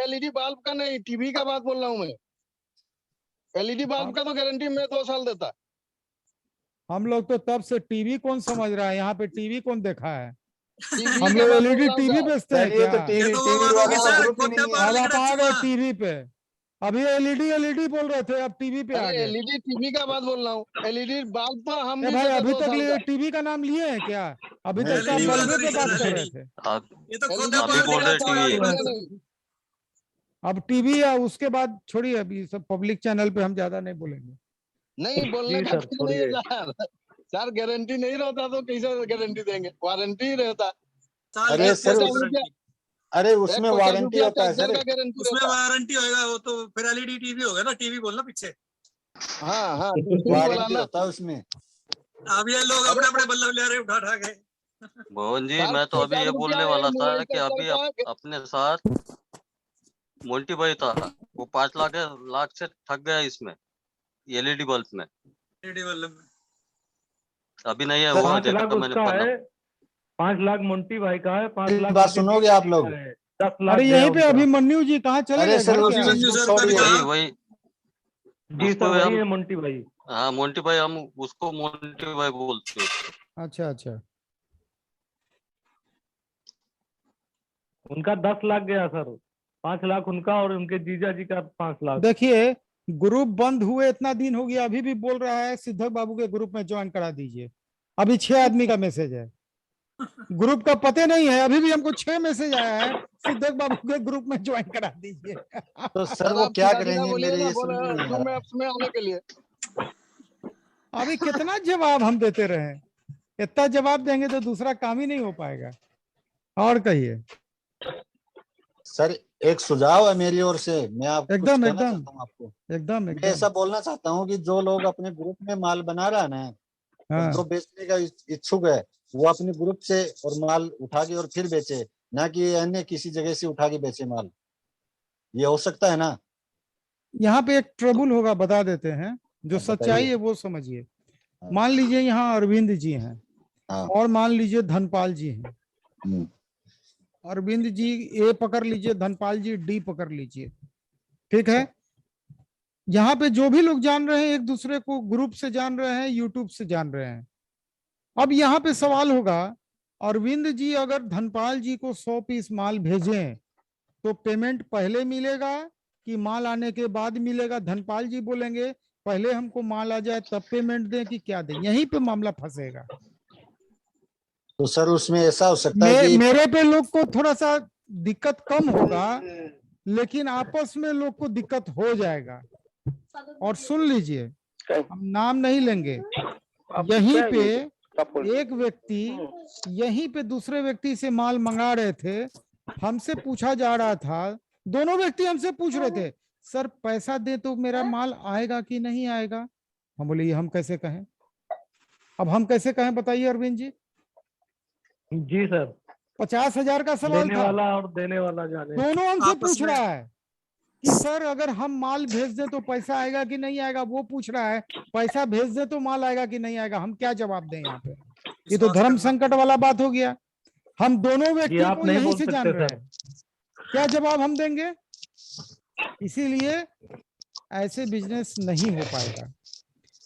एलईडी बल्ब का नहीं, टीवी का बात बोल रहा हूँ मैं। एलईडी बल्ब का तो गारंटी मैं 2 साल देता। हम लोग तो तब से टीवी कौन समझ रहा है, यहाँ पे टीवी कौन देखा है? टीवी हम का लोग बात बोल एलईडी रहा हूँ टीवी सर। बेचते हैं सर ये क्या? तो ये टीवी तो वो टीवी बात होगी वालों का सर, ग्रुप ही गोड्डा नहीं पार है। अब आप लेकर आ चुका। गए टीवी पे, अभी एलईडी बोल रहे थे, अब टीवी पे आ अरे गए। एलईडी टीवी का बात बोल रहा हूँ, एलईडी बल्ब तो हम ए भी भाई, देते अभी 2 तक साल का। टीवी का नाम लिए हैं क्या? अभी नहीं, तक तो आप एलईडी वाला बल्बे तो पे नहीं बात है कर सर, रहे थे। अब ये तो एलईडी गोड्डा अभी पार बोल लेकर रहे चुका टीवी। है। नहीं। अब टीवी या उसके बाद छोड़िए, अभी सब पब्लिक चैनल पे हम ज्यादा नहीं बोलेंगे। नहीं बोलने जी का सर, तो नहीं है छोड़िए। सर। सर गारंटी नहीं रहता तो कैसे गारंटी देंगे, वारंटी ही रहता। साल अरे की सर 50 वारंटी। रुपया, अरे उसमें 50 वारंटी रुपया होता है चार्जर सर। का गारंटी उसमें रहता। वारंटी होगा, वो तो फिर एलईडी टीवी होगा ना, टीवी बोलना पीछे। हाँ हाँ टीवी वारंटी बोला ना। होता है उसमें। अब ये लोग अपने अपने बल्लभ ले रहे उठा उठा के। भुवन जी, सर मैं तो अभी 50 ये रुपया बोलने वाला था मोबाइल कि अभी का अपने साथ मोंटी भाई था, वो 5 लाख से ठग गया इसमें, एलईडी बल्ब में। एलईडी बल्ब में। अभी नहीं है, सर, वो 5 देखा लाख था मैंने उसका पन्ना। है, 5 लाख मोंटी भाई का है, 5 लाख बात उनके सुनोगे बीवी आप जी लोग? का है, 10 लाख अरे गया यहीं पे उनका। अभिमन्यु जी कहाँ चले अरे गए, सर घर उस क्या? चीज अभिमन्यु को सर का भी छोड़िए। कहा। वही जी उस सर, पे वही हम है मोंटी भाई। हाँ मोंटी भाई, हम उसको मोंटी भाई बोलते हैं। अच्छा अच्छा, उनका 10 लाख गया सर, 5 लाख उनका और उनके जीजा जी का 5 लाख। देखिए ग्रुप बंद हुए इतना दिन हो गया, अभी भी बोल रहा है सिद्धक बाबू के ग्रुप में ज्वाइन करा दीजिए। अभी 6 आदमी का मैसेज है, ग्रुप का पते नहीं है, अभी भी हमको 6 मैसेज आया है सिद्धक बाबू के ग्रुप में ज्वाइन करा दीजिए। तो सर वो क्या करेंगे बोलिए मेरे ना, ये समझ बोले नहीं आ जूम रहा। ऐप्स में आने के लिए। अभी कितना जवाब हम देते रहे, इतना जवाब देंगे तो दूसरा काम ही नहीं हो पाएगा। और कहिए सर एक सुझाव है मेरी ओर से, मैं आपको कुछ एकदम कहना एकदम चाहता हूँ आपको। एकदम मैं ऐसा एकदम। बोलना चाहता हूँ कि जो लोग अपने ग्रुप में माल बना रहा है ना, और हाँ जो बेचने का इच्छुक है, वो अपने ग्रुप से और माल उठा के और फिर बेचे, ना कि अन्य किसी जगह से उठा के बेचे माल। ये हो सकता है ना? यहाँ पे एक ट्रबल होगा, बता देते हैं, जो बताइए। सच्चाई है वो समझिए। मान लीजिए यहाँ अरविंद जी हैं, हाँ। और मान लीजिए धनपाल जी हैं। हम्म। अरविंद जी ए पकड़ लीजिए, धनपाल जी डी पकड़ लीजिए, ठीक है। यहाँ पे जो भी लोग जान रहे हैं एक दूसरे को, ग्रुप से जान रहे हैं, यूट्यूब से जान रहे हैं। अब यहाँ पे सवाल होगा, अरविंद जी अगर धनपाल जी को 100 पीस माल भेजें तो पेमेंट पहले मिलेगा कि माल आने के बाद मिलेगा? धनपाल जी बोलेंगे पहले हमको माल आ जाए तब पेमेंट दें कि क्या दें, यहीं पे मामला फंसेगा। तो सर उसमें ऐसा हो सकता है कि मेरे पे लोग को थोड़ा सा दिक्कत कम होगा, लेकिन आपस में लोग को दिक्कत हो जाएगा। और सुन लीजिए, हम नाम नहीं लेंगे, यहीं पे एक व्यक्ति यहीं पे दूसरे व्यक्ति से माल मंगा रहे थे, हमसे पूछा जा रहा था, दोनों व्यक्ति हमसे पूछ रहे थे सर पैसा दे तो मेरा माल आएगा कि नहीं आएगा। हम बोले ये हम कैसे कहें, अब हम कैसे कहें बताइए अरविंद जी। जी सर, 50,000 का सवाल लेने था, वाला और देने वाला जाने। दोनों हमसे आपस पूछ में। रहा है कि सर अगर हम माल भेज दें तो पैसा आएगा कि नहीं आएगा। वो पूछ रहा है पैसा भेज दे तो माल आएगा कि नहीं आएगा। हम क्या जवाब दें यहाँ पे? ये तो धर्म संकट वाला बात हो गया। हम दोनों व्यक्ति आप को नहीं यहीं बोल से जान सकते रहे सर। हैं, क्या जवाब हम देंगे? इसीलिए ऐसे बिजनेस नहीं हो पाएगा।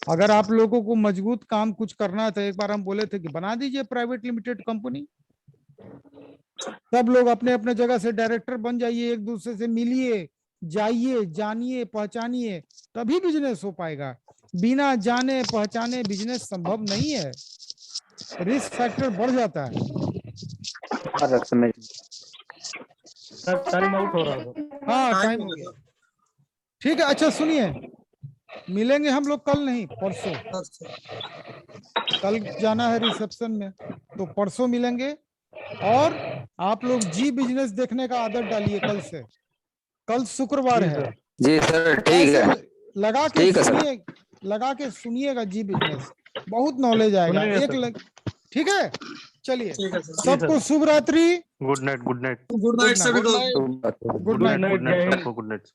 अगर आप लोगों को मजबूत काम कुछ करना है तो एक बार हम बोले थे कि बना दीजिए प्राइवेट लिमिटेड कंपनी, सब लोग अपने अपने जगह से डायरेक्टर बन जाइए, एक दूसरे से मिलिए, जाइए, जानिए, पहचानिए, तभी बिजनेस हो पाएगा। बिना जाने पहचाने बिजनेस संभव नहीं है, रिस्क फैक्टर बढ़ जाता है। सर टाइम आउट हो रहा है। हाँ टाइम हो गया, ठीक है। अच्छा सुनिए, मिलेंगे हम लोग कल नहीं परसों, कल जाना है रिसेप्शन में, तो परसों मिलेंगे। और आप लोग जी बिजनेस देखने का आदत डालिए कल से, कल शुक्रवार है। जी सर ठीक ऐसे है। लगा के ठीक है सर। सुनिए, लगा के सुनिएगा जी बिजनेस, बहुत नॉलेज आएगा। सुनेंगे एक सर। ठीक है, चलिए ठीक है सर। सबको शुभ रात्रि, good night, good night, good night सभी को। गुड नाइट, गुड नाइट सबको, गुड नाइट।